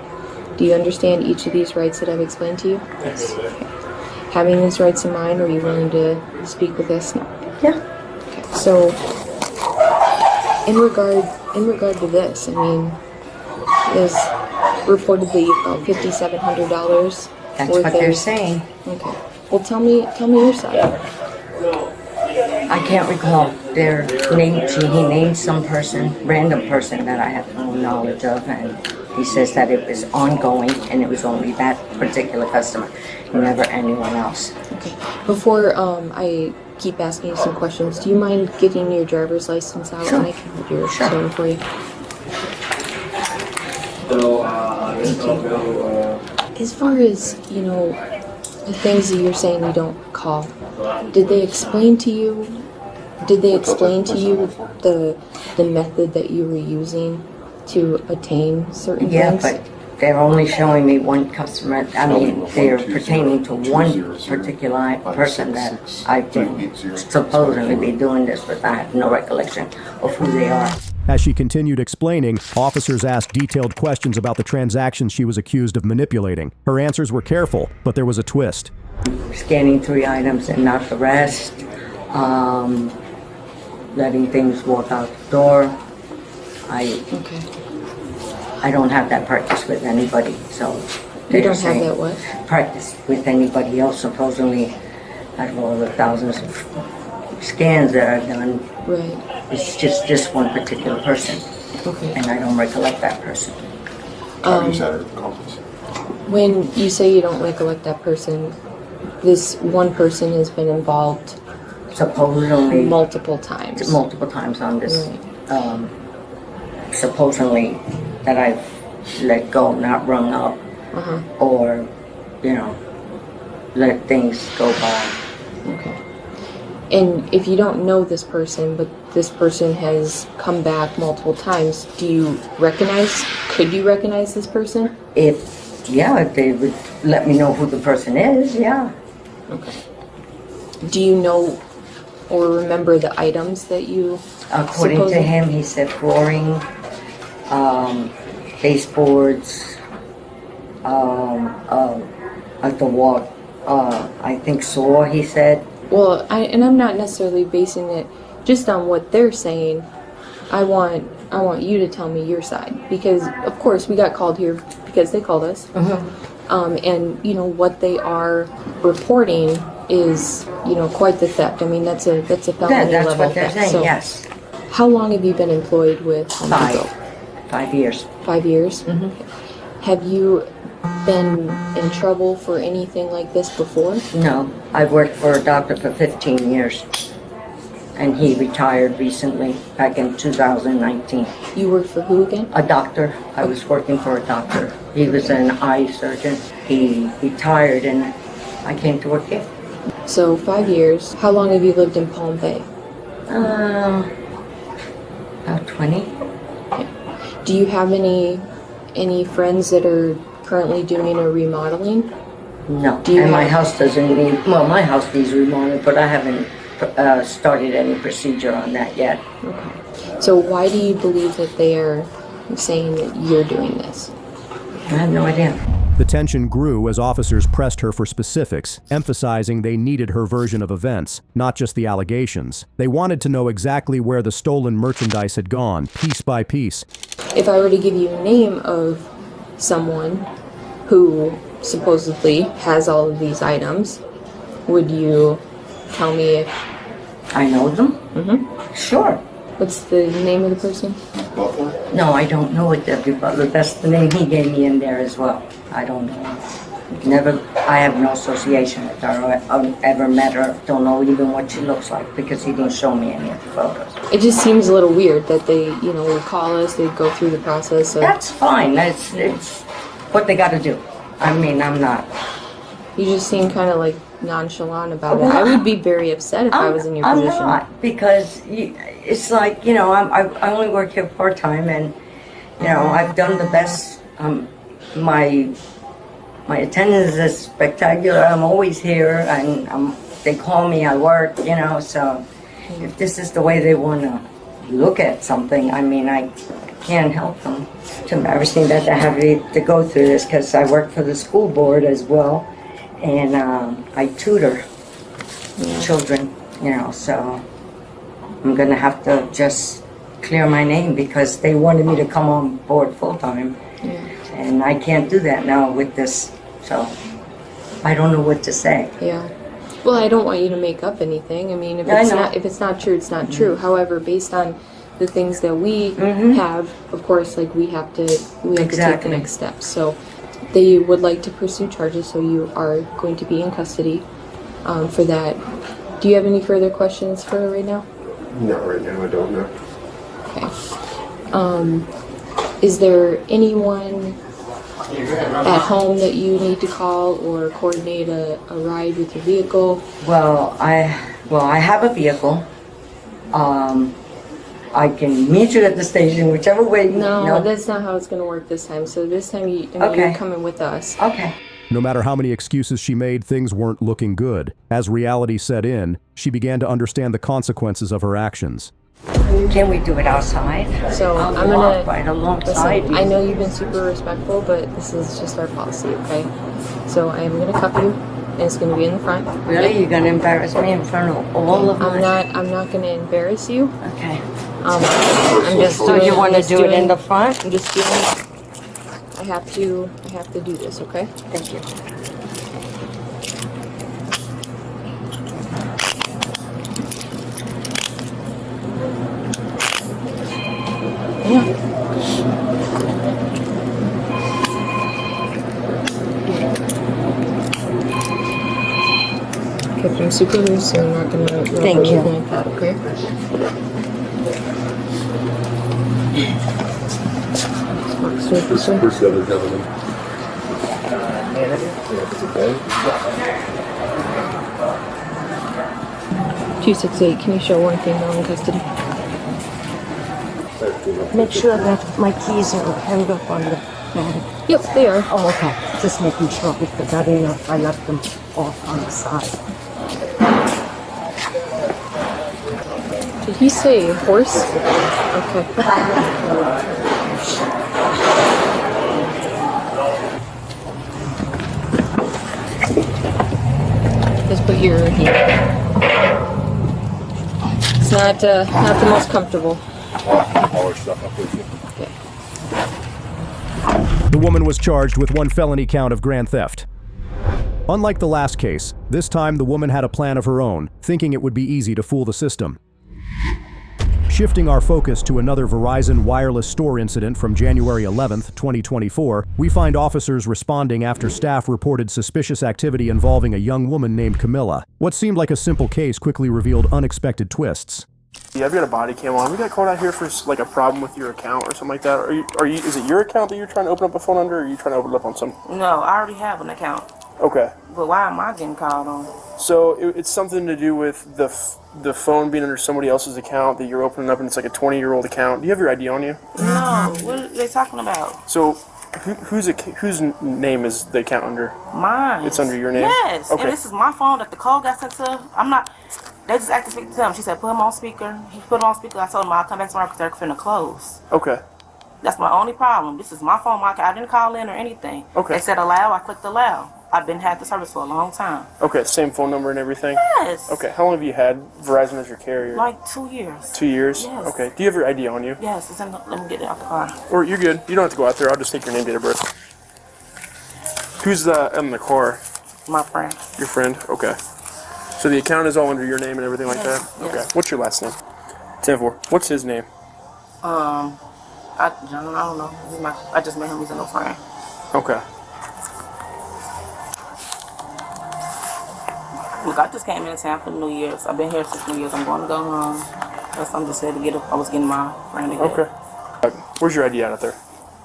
Do you understand each of these rights that I've explained to you? Yes. Okay. Having these rights in mind, are you willing to speak with us now? Yeah. Okay. So, in regard to this, I mean, is reportedly about $5,700. That's what they're saying. Okay. Well, tell me your side. I can't recall their name. He named some person, random person that I have no knowledge of, and he says that it was ongoing and it was only that particular customer, never anyone else. Okay. Before I keep asking you some questions, do you mind getting your driver's license out and I can hold your phone for you? As far as, the things that you're saying you don't call, did they explain to you the method that you were using to attain certain things? Yeah, but they're only showing me one customer. I mean, they're pertaining to one particular person that I've been supposedly be doing this with. I have no recollection of who they are. As she continued explaining, officers asked detailed questions about the transactions she was accused of manipulating. Her answers were careful, but there was a twist. Scanning 3 items and not the rest. Letting things walk out the door. I don't have that practice with anybody, so you don't have that what? Practice with anybody else. Supposedly, out of all the thousands of scans that I've done, right. It's just this one particular person, and I don't recollect that person. When you say you don't recollect that person, this one person has been involved supposedly multiple times on this. Right. Supposedly that I've let go, not rung up, or let things go by. Okay. And if you don't know this person, but this person has come back multiple times, could you recognize this person? If they would let me know who the person is, yeah. Okay. Do you know or remember the items that you According to him, he said flooring, baseboards, at the wall, I think saw, he said. Well, I'm not necessarily basing it just on what they're saying. I want you to tell me your side, because of course we got called here because they called us. And what they are reporting is quite the theft. I mean, that's a felony that's level what they're theft. saying. So yes. How long have you been employed with Home Depot? 5 years. 5 years. Have you been in trouble for anything like this before? No, I've worked for a doctor for 15 years, and he retired recently, back in 2019. You worked for who again? A doctor. I was working for a doctor. He was an eye surgeon. He retired, and I came to work here. So 5 years. How long have you lived in Palm Bay? About 20. Okay. Do you have any friends that are currently doing a remodeling? No, and my house doesn't need, my house needs remodeling, but I haven't started any procedure on that yet. Okay. So why do you believe that they are saying that you're doing this? I have no idea. The tension grew as officers pressed her for specifics, emphasizing they needed her version of events, not just the allegations. They wanted to know exactly where the stolen merchandise had gone, piece by piece. If I were to give you a name of someone who supposedly has all of these items, would you tell me if I know them? Mm-hmm. Sure. What's the name of the person? No, I don't know it, W. Butler. That's the name he gave me in there as well. I don't know. Never, I have no association with her. I've ever met her. Don't know even what she looks like because he didn't show me any of the photos. It just seems a little weird that they, would call us, they'd go through the process of... That's fine. It's what they got to do. I mean, I'm not... You just seem kind of like nonchalant about it. I would be very upset if I was in your position. I'm not, because it's like, I only work here part-time, and, I've done the best. My attendance is spectacular. I'm always here, and they call me, I work, so if this is the way they want to look at something, I mean, I can't help them. It's embarrassing that they have to go through this, because I work for the school board as well, and I tutor children, so I'm going to have to just clear my name because they wanted me to come on board full-time. And I can't do that now with this, so I don't know what to say. Yeah. Well, I don't want you to make up anything. I mean, if it's not true, it's not true. However, based on the things that we have, of course, like we have to take the next steps. So they would like to pursue charges, so you are going to be in custody for that. Do you have any further questions for her right now? Not right now, I don't know. Okay. Is there anyone at home that you need to call or coordinate a ride with your vehicle? Well, I have a vehicle. I can meet you at the station, whichever way. No, that's not how it's going to work this time. So this time, you're coming with us. Okay. No matter how many excuses she made, things weren't looking good. As reality set in, she began to understand the consequences of her actions. Can we do it outside? So I'm gonna walk right alongside. Listen, I know you've been super respectful, but this is just our policy, okay? So I am gonna cuff you, and it's gonna be in the front. Really? You're gonna embarrass me in front of all of them? I'm not gonna embarrass you. Okay. I'm just. So you want to do it in the front? I'm just doing. I have to do this, okay? Thank you. Kept them super loose, so I'm not gonna Thank you. like that, okay? Who's the other gentleman? 268, can you show one female in custody? Make sure that my keys are held up on the bag. Yep, they are. Oh, okay. Just making sure because I didn't know if I left them off on the side. Did he say horse? Okay. Just put your here. It's not the most comfortable. The woman was charged with one felony count of grand theft. Unlike the last case, this time the woman had a plan of her own, thinking it would be easy to fool the system. Shifting our focus to another Verizon wireless store incident from January 11th, 2024, we find officers responding after staff reported suspicious activity involving a young woman named Camilla. What seemed like a simple case quickly revealed unexpected twists. Yeah, I've got a body cam on. We got called out here for like a problem with your account or something like that. Is it your account that you're trying to open up a phone under, or are you trying to open it up on some? No, I already have an account. Okay. But why am I getting called on? So it's something to do with the phone being under somebody else's account that you're opening up, and it's like a 20-year-old account. Do you have your ID on you? No, what are they talking about? So whose name is the account under? Mine. It's under your name? Yes. Okay. And this is my phone that the call got sent to. I'm not. They just asked to speak to him. She said, put him on speaker. He put him on speaker. I told him I'll come back tomorrow because they're finna close. Okay. That's my only problem. This is my phone. I didn't call in or anything. Okay. They said allow. I clicked allow. I've been had the service for a long time. Okay, same phone number and everything? Yes. Okay, how long have you had Verizon as your carrier? Like 2 years. 2 years? Yes. Okay, do you have your ID on you? Yes, it's in the, let me get it out the car. Or you're good. You don't have to go out there. I'll just take your name, date of birth. Who's in the car? My friend. Your friend? Okay. So the account is all under your name and everything like Yes, that? yes. Okay. What's your last name? 10-4. What's his name? I don't know. I just met him. He's a new friend. Okay. Look, I just came in town for New Year's. I've been here since New Year's. I'm going to go home. That's I'm just here to get I was getting my friend to get Okay. Where's your ID out there?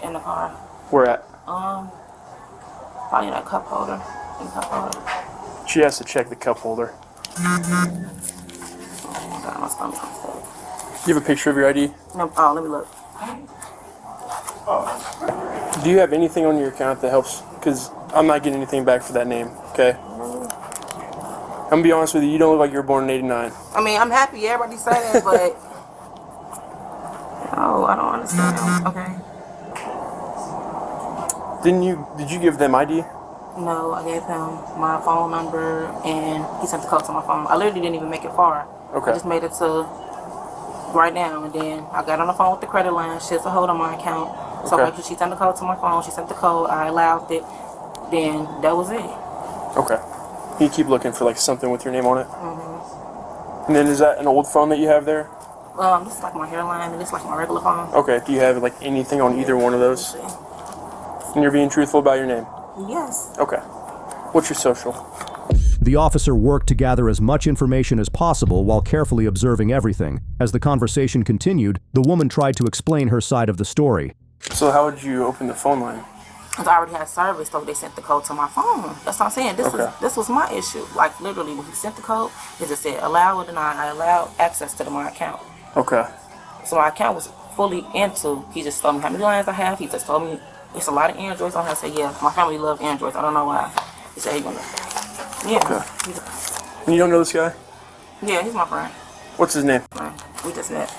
in the car. Where at? Probably in that cup holder. In the cup holder. She has to check the cup holder. Oh my God, my stomach is sick. Do you have a picture of your ID? No, oh, let me look. Do you have anything on your account that helps? Because I'm not getting anything back for that name, okay? I'm going to be honest with you, you don't look like you were born in 89. I mean, I'm happy everybody say that, but no, I don't understand. Okay. Did you give them ID? No, I gave him my phone number and he sent the code to my phone. I literally didn't even make it far. Okay. I just made it to right now, and then I got on the phone with the credit line. She has a hold on my account. So Okay. like, she sent the code to my phone. She sent the code. I allowed it. Then that was it. Okay. You keep looking for like something with your name on it? And then is that an old phone that you have there? This is like my hairline, and this is like my regular phone. Okay. Do you have like anything on either one of those? And you're being truthful about your name? Yes. Okay. What's your social? The officer worked to gather as much information as possible while carefully observing everything. As the conversation continued, the woman tried to explain her side of the story. So how would you open the phone line? Because I already had service, so they sent the code to my phone. That's what I'm saying. This was my issue. Like, literally, when he sent the code, it just said, allow it, and I allowed access to my account. Okay. So my account was fully into, he just told me how many lines I have. He just told me, it's a lot of Androids on here. I said, yeah, my family loves Androids. I don't know why. He said, he gonna, yeah. Okay. And you don't know this guy? Yeah, he's my friend. What's his name? We just met.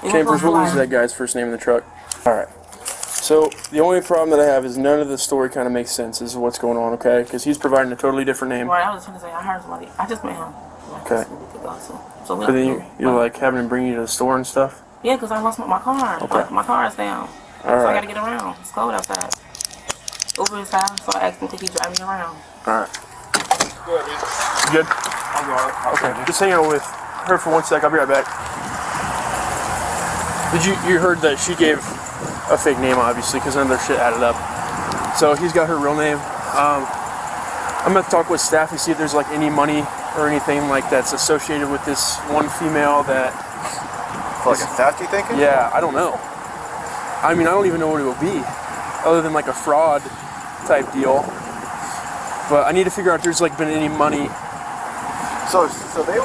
Chambers, what was that guy's first name in the truck? Alright. So, the only problem that I have is none of the story kind of makes sense as to what's going on, okay? Because he's providing a totally different name. Right, I was trying to say, I heard somebody. I just met him. Okay. So But then you're like having him bring you to the store and stuff? Yeah, because I lost my car. Okay. My car is down. So I got to get around. It's cold outside. Uber is out, so I asked him to keep driving me around. Alright. You good? Okay, just hang out with her for 1 sec. I'll be right back. You heard that she gave a fake name, obviously, because none of their shit added up. So he's got her real name. I'm going to talk with staff and see if there's like any money or anything like that's associated with this one female that... For like a theft, you thinking? Yeah, I don't know. I mean, I don't even know what it would be, other than like a fraud type deal. But I need to figure out if there's like been any money. So they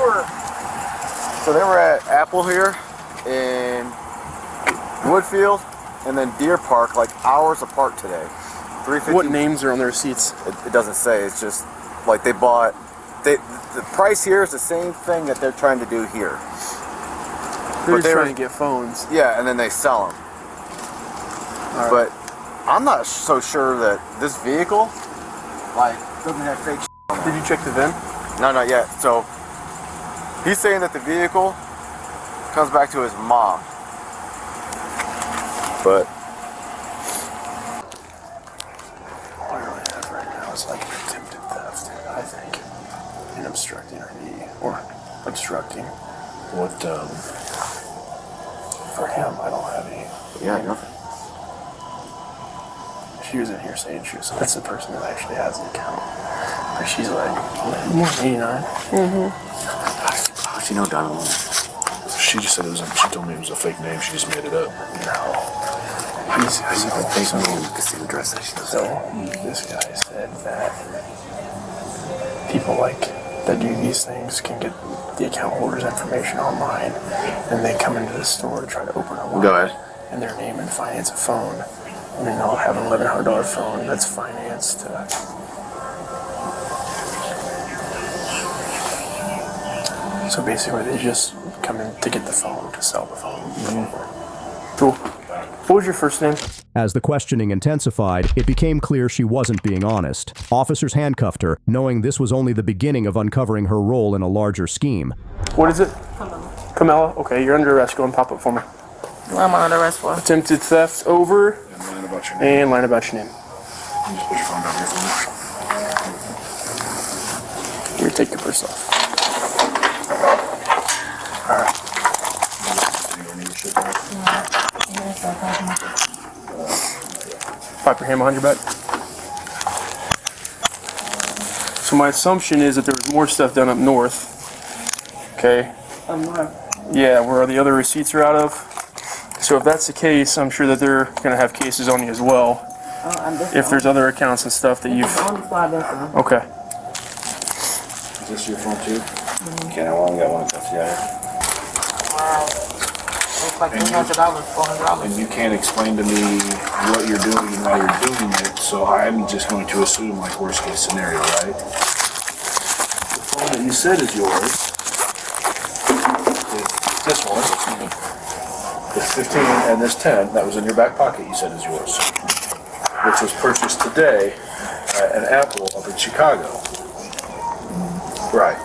were at Apple here in Woodfield and then Deer Park like hours apart today. 350. What names are on their receipts? It doesn't say. It's just like they bought. The price here is the same thing that they're trying to do here. They're just trying to get phones. Yeah, and then they sell them. Right. But I'm not so sure that this vehicle like doesn't have fake shit on it. Did you check the VIN? No, not yet. So he's saying that the vehicle comes back to his mom. But all I really have right now is like attempted theft, I think. And obstructing ID. Or obstructing. What, for him, I don't have any. Yeah, nothing. She was in here saying that's the person that actually has the account. But she's like, more than 89. How does she know Donald? She just said she told me it was a fake name. She just made it up. No. He's a fake name. You can see the dress that she does. So, this guy said that people like that do these things can get the account holder's information online, and they come into the store to try to open a line. Go ahead. And their name and finance a phone. And then they'll have an $1,100 phone that's financed to... So basically they just come in to get the phone, to sell the phone. Cool. What was your first name? As the questioning intensified, it became clear she wasn't being honest. Officers handcuffed her, knowing this was only the beginning of uncovering her role in a larger scheme. What is it? Camilla. Okay, you're under arrest. Go and pop up for me. What am I under arrest for? Attempted theft over. And line about your name. You just put your phone down here for me. Here, take your purse off. Pop your hand behind your back. So my assumption is that there was more stuff done up north. Okay. Up north. Yeah, where the other receipts are out of. So if that's the case, I'm sure that they're gonna have cases on you as well. If there's other accounts and stuff that you've. Okay. Is this your phone too? Okay, I only got one that's Wow. It's like $300, $400. And you can't explain to me what you're doing and why you're doing it, so I'm just going to assume like worst case scenario, right? The phone that you said is yours is this one. This 15 and this 10 that was in your back pocket you said is yours, which was purchased today at an Apple up in Chicago. Right.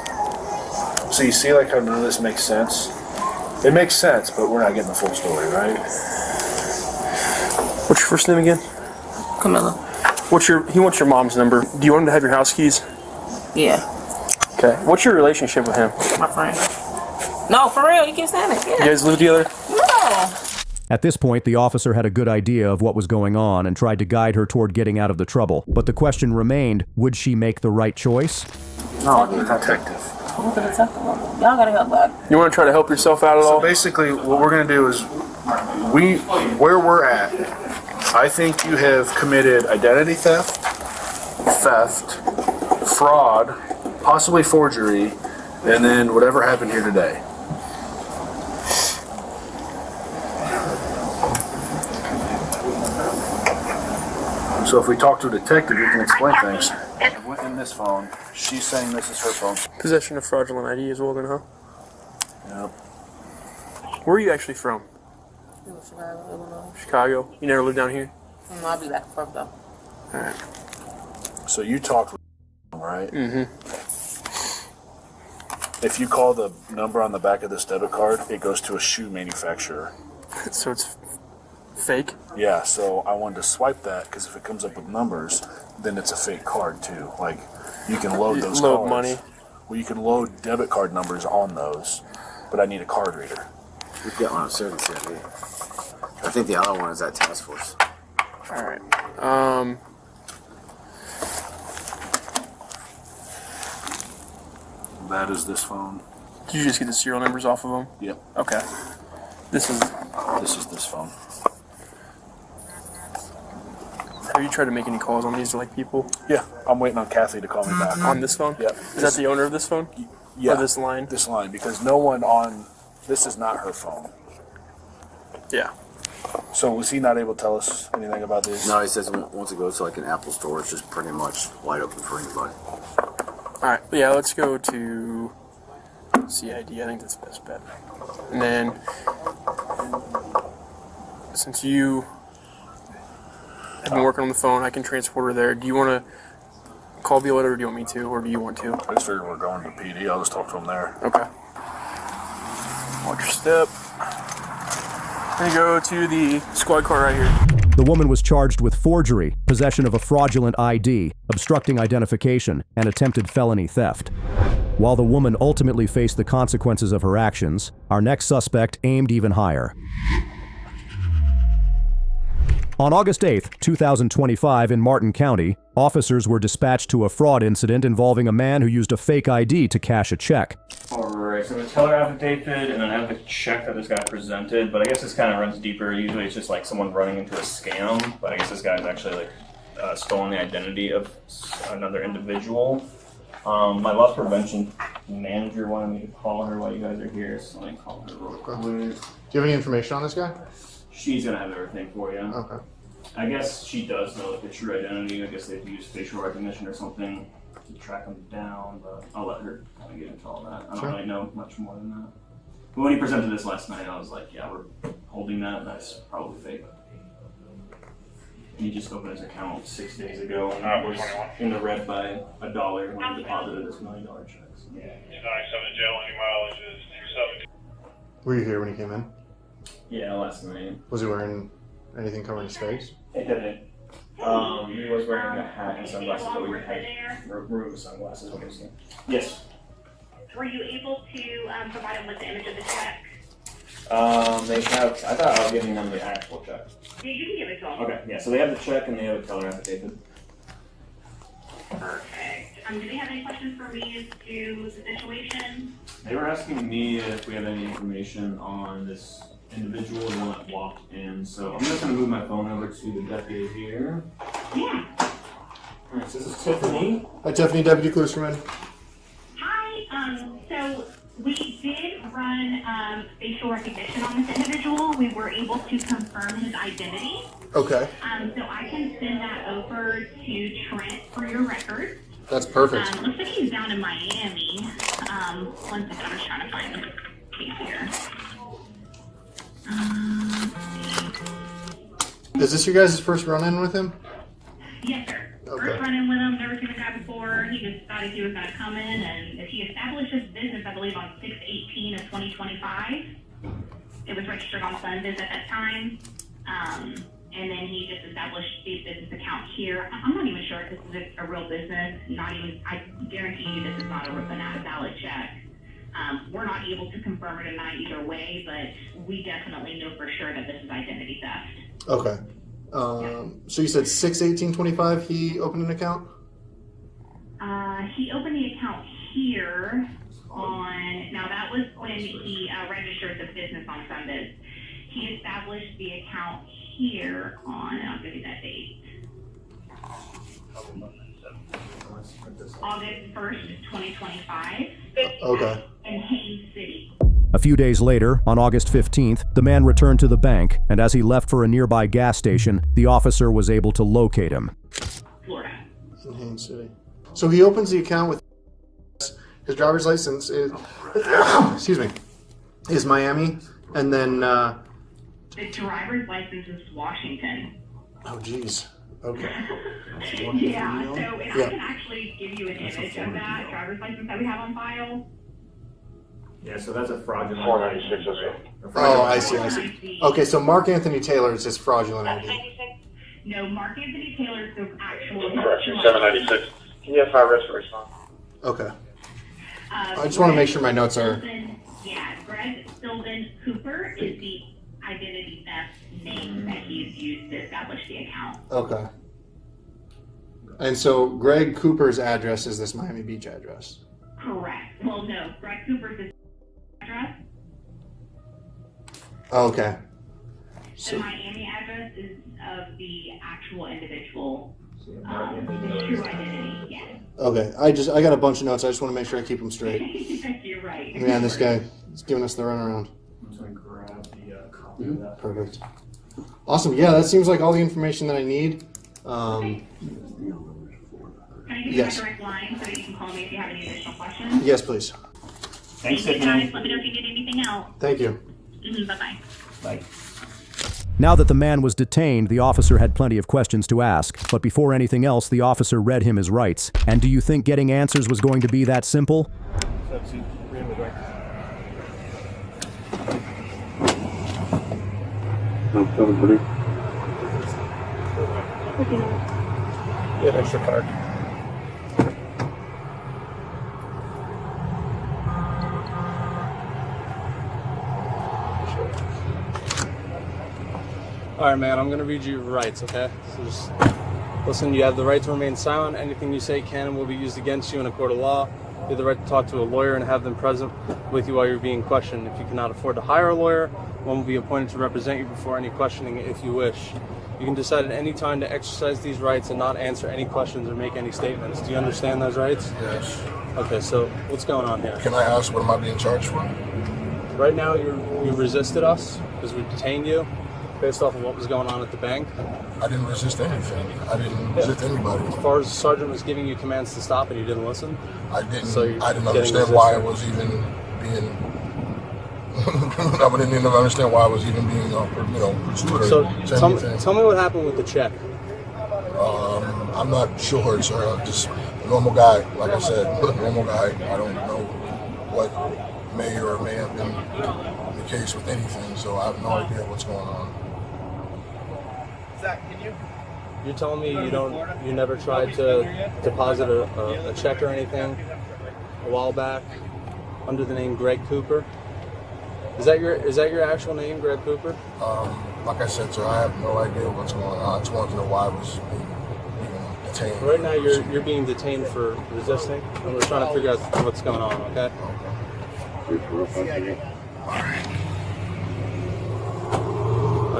So you see like how none of this makes sense? It makes sense, but we're not getting the full story, right? What's your first name again? Camilla. He wants your mom's number. Do you want him to have your house keys? Yeah. Okay. What's your relationship with him? My friend. No, for real, you keep saying it. Yeah. You guys live together? No. At this point, the officer had a good idea of what was going on and tried to guide her toward getting out of the trouble. But the question remained, would she make the right choice? No, the detective. Who's the detective? Y'all gotta help back. You want to try to help yourself out at all? So basically, what we're going to do is, where we're at, I think you have committed identity theft, fraud, possibly forgery, and then whatever happened here today. So if we talk to a detective, we can explain things. In this phone, she's saying this is her phone. Possession of fraudulent ID as well, then, huh? Yep. Where are you actually from? Chicago, Illinois. Chicago. You never lived down here? I'll be back for though. All right. So you talked with right? Mm-hmm. If you call the number on the back of this debit card, it goes to a shoe manufacturer. So it's fake? Yeah, so I wanted to swipe that because if it comes up with numbers, then it's a fake card too. Like, you can load those cards. Money. Well, you can load debit card numbers on those, but I need a card reader. We've got one of service here. I think the other one is at task force. All right. That is this phone. Did you just get the serial numbers off of them? Yep. Okay. This is this phone. Have you tried to make any calls on these to like people? Yeah, I'm waiting on Kathy to call me back. On this phone? Yep. Is that the owner of this phone? Yeah. Or this line? This line, because no one on this is not her phone. Yeah. So was he not able to tell us anything about this? No, he says once it goes to like an Apple store, it's just pretty much wide open for anybody. All right. Yeah, let's go to CID. I think that's the best bet. And then, since you have been working on the phone, I can transport her there. Do you want to call Violet, or do you want me to, or do you want to? I just figured we're going to PD. I'll just talk to him there. Okay. Watch your step. Gonna go to the squad car right here. The woman was charged with forgery, possession of a fraudulent ID, obstructing identification, and attempted felony theft. While the woman ultimately faced the consequences of her actions, our next suspect aimed even higher. On August 8, 2025, in Martin County, officers were dispatched to a fraud incident involving a man who used a fake ID to cash a check. Alright, so the teller affidavit, and then I have the check that this guy presented, but I guess this kind of runs deeper. Usually it's just like someone running into a scam, but I guess this guy's actually like stolen the identity of another individual. My loss prevention manager wanted me to call her while you guys are here, so let me call her real quick. Do you have any information on this guy? She's gonna have everything for you. Okay. I guess she does know like the true identity. I guess they have to use facial recognition or something to track him down, but I'll let her kind of get into all that. I don't really know much more than that. But when he presented this last night, I was like, yeah, we're holding that. That's probably fake. He just opened his account 6 days ago and was in the red by $1 when he deposited this $1 million check. So. He's 97 jail, any mileage is 270. Were you here when he came in? Yeah, last night. Was he wearing anything covering his face? He didn't. He was wearing a hat and sunglasses, but we had removed the sunglasses. Obviously. Yes. Were you able to provide him with the image of the check? They have. I thought I was giving them the actual check. Yeah, you can give it to him. Okay. Yeah. So they have the check and they have a teller affidavit. Perfect. Do they have any questions for me as to the situation? They were asking me if we have any information on this individual, the one that walked in. So I'm just going to move my phone over to the deputy here. Yeah. All right, so this is Tiffany. Hi, Tiffany, Deputy Klusterman. Hi. So we did run facial recognition on this individual. We were able to confirm his identity. Okay. So I can send that over to Trent for your records. That's perfect. Looks like he's down in Miami. One second, I'm just trying to find the case here. Is this your guys' first run-in with him? Yes, sir. Okay. First run-in with him, never seen the guy before. He just thought he was going to come in, and he established his business, I believe, on 6/18 of 2025. It was registered on Sundays at that time. And then he just established the business account here. I'm not even sure if this is a real business. Not even, I guarantee you this is not a valid check. We're not able to confirm or deny either way, but we definitely know for sure that this is identity theft. Okay. So you said 6/18/25 he opened an account? He opened the account here on, now that was when he registered the business on Sundays. He established the account here on, I'll give you that date. August 1st, 2025. Okay. In Haines City. A few days later, on August 15th, the man returned to the bank, and as he left for a nearby gas station, the officer was able to locate him. Florida. In Haines City. So he opens the account with his driver's license is, excuse me, is Miami, and then the driver's license is Washington. Oh, geez. Okay. Yeah, so if I can actually give you an image of that driver's license that we have on file. Yeah, so that's a fraudulent. 496 or so. Oh, I see. Okay, so Mark Anthony Taylor is his fraudulent ID. No, Mark Anthony Taylor is the actual. Correction, 796. Can you have 5 rest for response? Okay. I just want to make sure my notes are. Yeah, Greg Sylvan Cooper is the identity theft name that he's used to establish the account. Okay. And so Greg Cooper's address is this Miami Beach address? Correct. Well, no, Greg Cooper's address. Okay. The Miami address is of the actual individual. His true identity, yes. Okay. I got a bunch of notes. I just want to make sure I keep them straight. You're right. Man, this guy is giving us the runaround. I'm just going to grab the copy of that. Perfect. Awesome. Yeah, that seems like all the information that I need. Can I give you my direct line so that you can call me if you have any additional questions? Yes, please. Thanks, Thank you, guys. Let me know if you need anything else. Thank you. Bye-bye. Bye. Now that the man was detained, the officer had plenty of questions to ask. But before anything else, the officer read him his rights. And do you think getting answers was going to be that simple? Get extra card. All right, man, I'm going to read you your rights, okay? So just listen, you have the right to remain silent. Anything you say can and will be used against you in a court of law. You have the right to talk to a lawyer and have them present with you while you're being questioned. If you cannot afford to hire a lawyer, one will be appointed to represent you before any questioning if you wish. You can decide at any time to exercise these rights and not answer any questions or make any statements. Do you understand those rights? Yes. Okay, so what's going on here? Can I ask what am I being charged for? Right now, you resisted us because we detained you based off of what was going on at the bank. I didn't resist anything. I didn't resist anybody. As far as the sergeant was giving you commands to stop and you didn't listen? I didn't. So I didn't understand why I was even being. I didn't even understand why I was even being, pursued. So tell me what happened with the check. I'm not sure, sir. I'm just a normal guy. Like I said, a normal guy. I don't know what may or may have been the case with anything, so I have no idea what's going on. Zach, can you? You're telling me you never tried to deposit a check or anything a while back under the name Greg Cooper? Is that your actual name, Greg Cooper? Like I said, sir, I have no idea what's going on. I just wanted to know why I was being detained. Right now, you're being detained for resisting, and we're trying to figure out what's going on. Okay.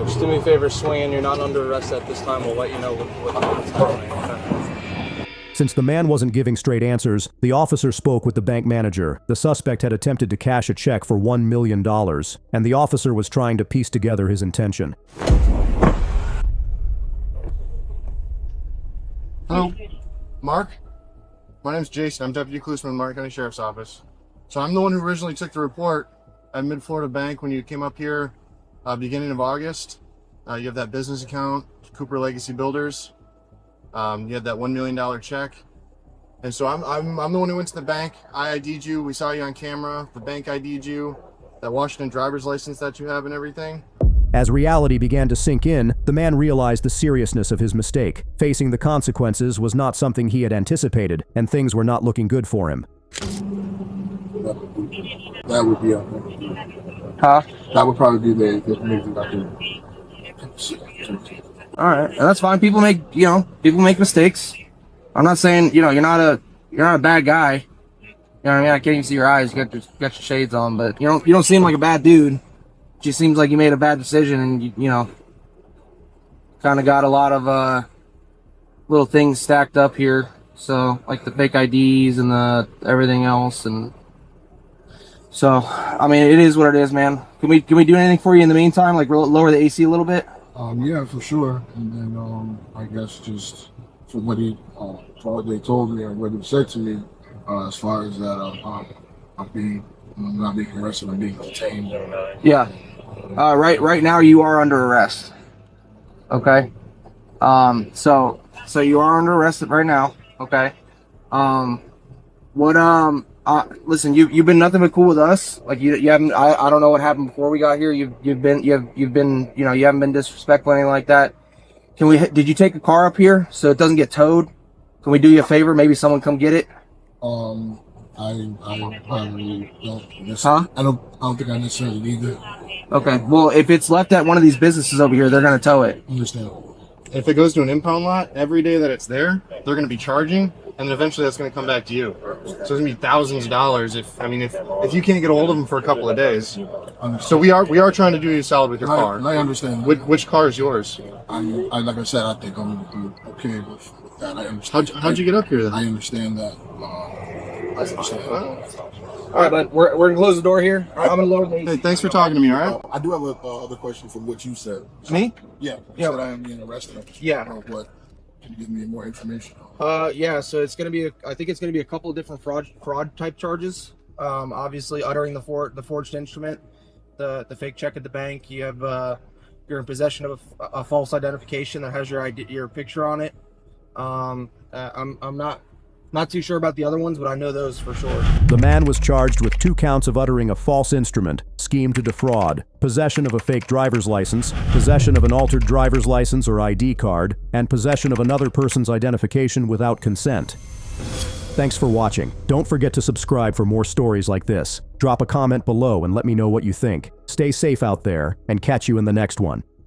Just do me a favor, swing. You're not under arrest at this time. We'll let you know what's happening. Okay? Since the man wasn't giving straight answers, the officer spoke with the bank manager. The suspect had attempted to cash a check for $1 million, and the officer was trying to piece together his intention. Hello, Mark? My name's Jason. I'm Deputy Klusman, Mark County Sheriff's Office. So I'm the one who originally took the report at Mid-Florida Bank when you came up here beginning of August. You have that business account, Cooper Legacy Builders. You had that $1 million check. And so I'm the one who went to the bank. I ID'd you. We saw you on camera. The bank ID'd you. That Washington driver's license that you have and everything. As reality began to sink in, the man realized the seriousness of his mistake. Facing the consequences was not something he had anticipated, and things were not looking good for him. That would be okay. Huh? That would probably be the information I could. All right, and that's fine. People make mistakes. I'm not saying you're not a bad guy. You know what I mean? I can't even see your eyes. You got your shades on, but you don't seem like a bad dude. It just seems like you made a bad decision, and you kind of got a lot of little things stacked up here. So like the fake IDs and the everything else, and so I mean it is what it is, man. Can we do anything for you in the meantime? Like lower the AC a little bit? Yeah, for sure. And then I guess just from what they told me or what he said to me, as far as that I'm not being arrested, I'm being detained. Yeah. Right now you are under arrest. Okay. So you are under arrest right now. Okay. Listen, you've been nothing but cool with us. Like you haven't. I don't know what happened before we got here. You haven't been disrespectful or anything like that. Did you take a car up here so it doesn't get towed? Can we do you a favor? Maybe someone come get it. I probably don't. Huh? I don't think I necessarily need it. Okay. Well, if it's left at one of these businesses over here, they're gonna tow it. Understand. If it goes to an impound lot, every day that it's there, they're going to be charging, and then eventually that's going to come back to you. So it's going to be thousands of dollars if you can't get a hold of them for a couple of days. So we are trying to do you a solid with your car. I understand. Which car is yours? Like I said, I think I'm okay with that. I understand. How'd you get up here then? I understand that. I understand. All right, bud. We're gonna close the door here. I'm gonna lower the AC. Hey, thanks for talking to me. All right. I do have another question from what you said. Me? Yeah. You said I am being arrested. Yeah. What? Can you give me more information? Yeah. So it's gonna be. I think it's gonna be a couple of different fraud type charges. Obviously, uttering the forged instrument, the fake check at the bank. You have you're in possession of a false identification that has your picture on it. I'm not too sure about the other ones, but I know those for sure. The man was charged with 2 counts of uttering a false instrument, scheme to defraud, possession of a fake driver's license, possession of an altered driver's license or ID card, and possession of another person's identification without consent. Thanks for watching. Don't forget to subscribe for more stories like this. Drop a comment below and let me know what you think. Stay safe out there, and catch you in the next one.